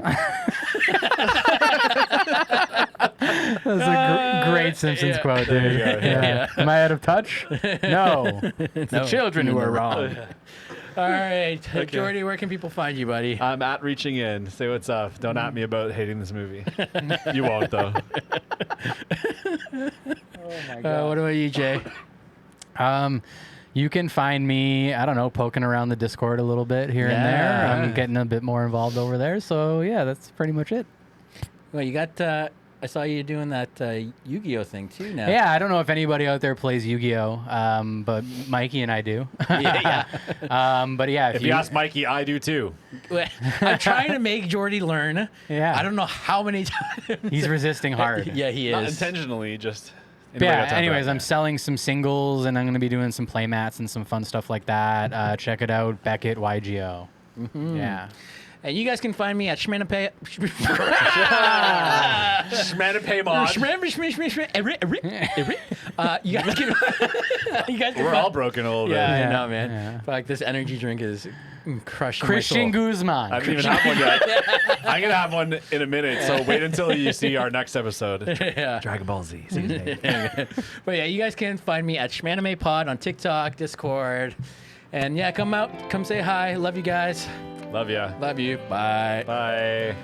That's a great Simpsons quote, dude. There you go, Yeah. Am I out of touch? No. It's the No. children who are wrong. All right. Jordy, where can people find you, buddy? I'm at reaching in. Say what's up. Don't at me about hating this movie. You won't though. What about you, Jay? You can find me, I don't know, poking around the Discord a little bit here and there. Yeah. I'm getting a bit more involved over there. So, yeah, that's pretty much it. Well, you got I saw you doing that Yu-Gi-Oh thing too now. Yeah, I don't know if anybody out there plays Yu-Gi-Oh, but Mikey and I do. Yeah. But yeah, If you ask Mikey, I do too. I'm trying to make Jordy learn. Yeah. I don't know how many times. he's resisting hard. Yeah, he Not is. intentionally, just. But Anybody got yeah, time for anyways, that? I'm selling some singles and I'm going to be doing some play mats and some fun stuff like that. Check it out, Beckett YGO. Yeah. And you guys can find me at Shmanime. Shmanime mod. You guys can. You guys can We're find- all broken a little bit. Yeah, Yeah, I know, man. yeah. But, like this energy drink is crushing Christian my soul. Guzman. I haven't even had one yet. I'm gonna have one in a minute, so wait until you see our next episode. Yeah. Dragon Ball Z season 8. But yeah, you guys can find me at Shmanime Pod on TikTok, Discord. And yeah, come out, come say hi. Love you guys. Love ya. Love you. Bye. Bye.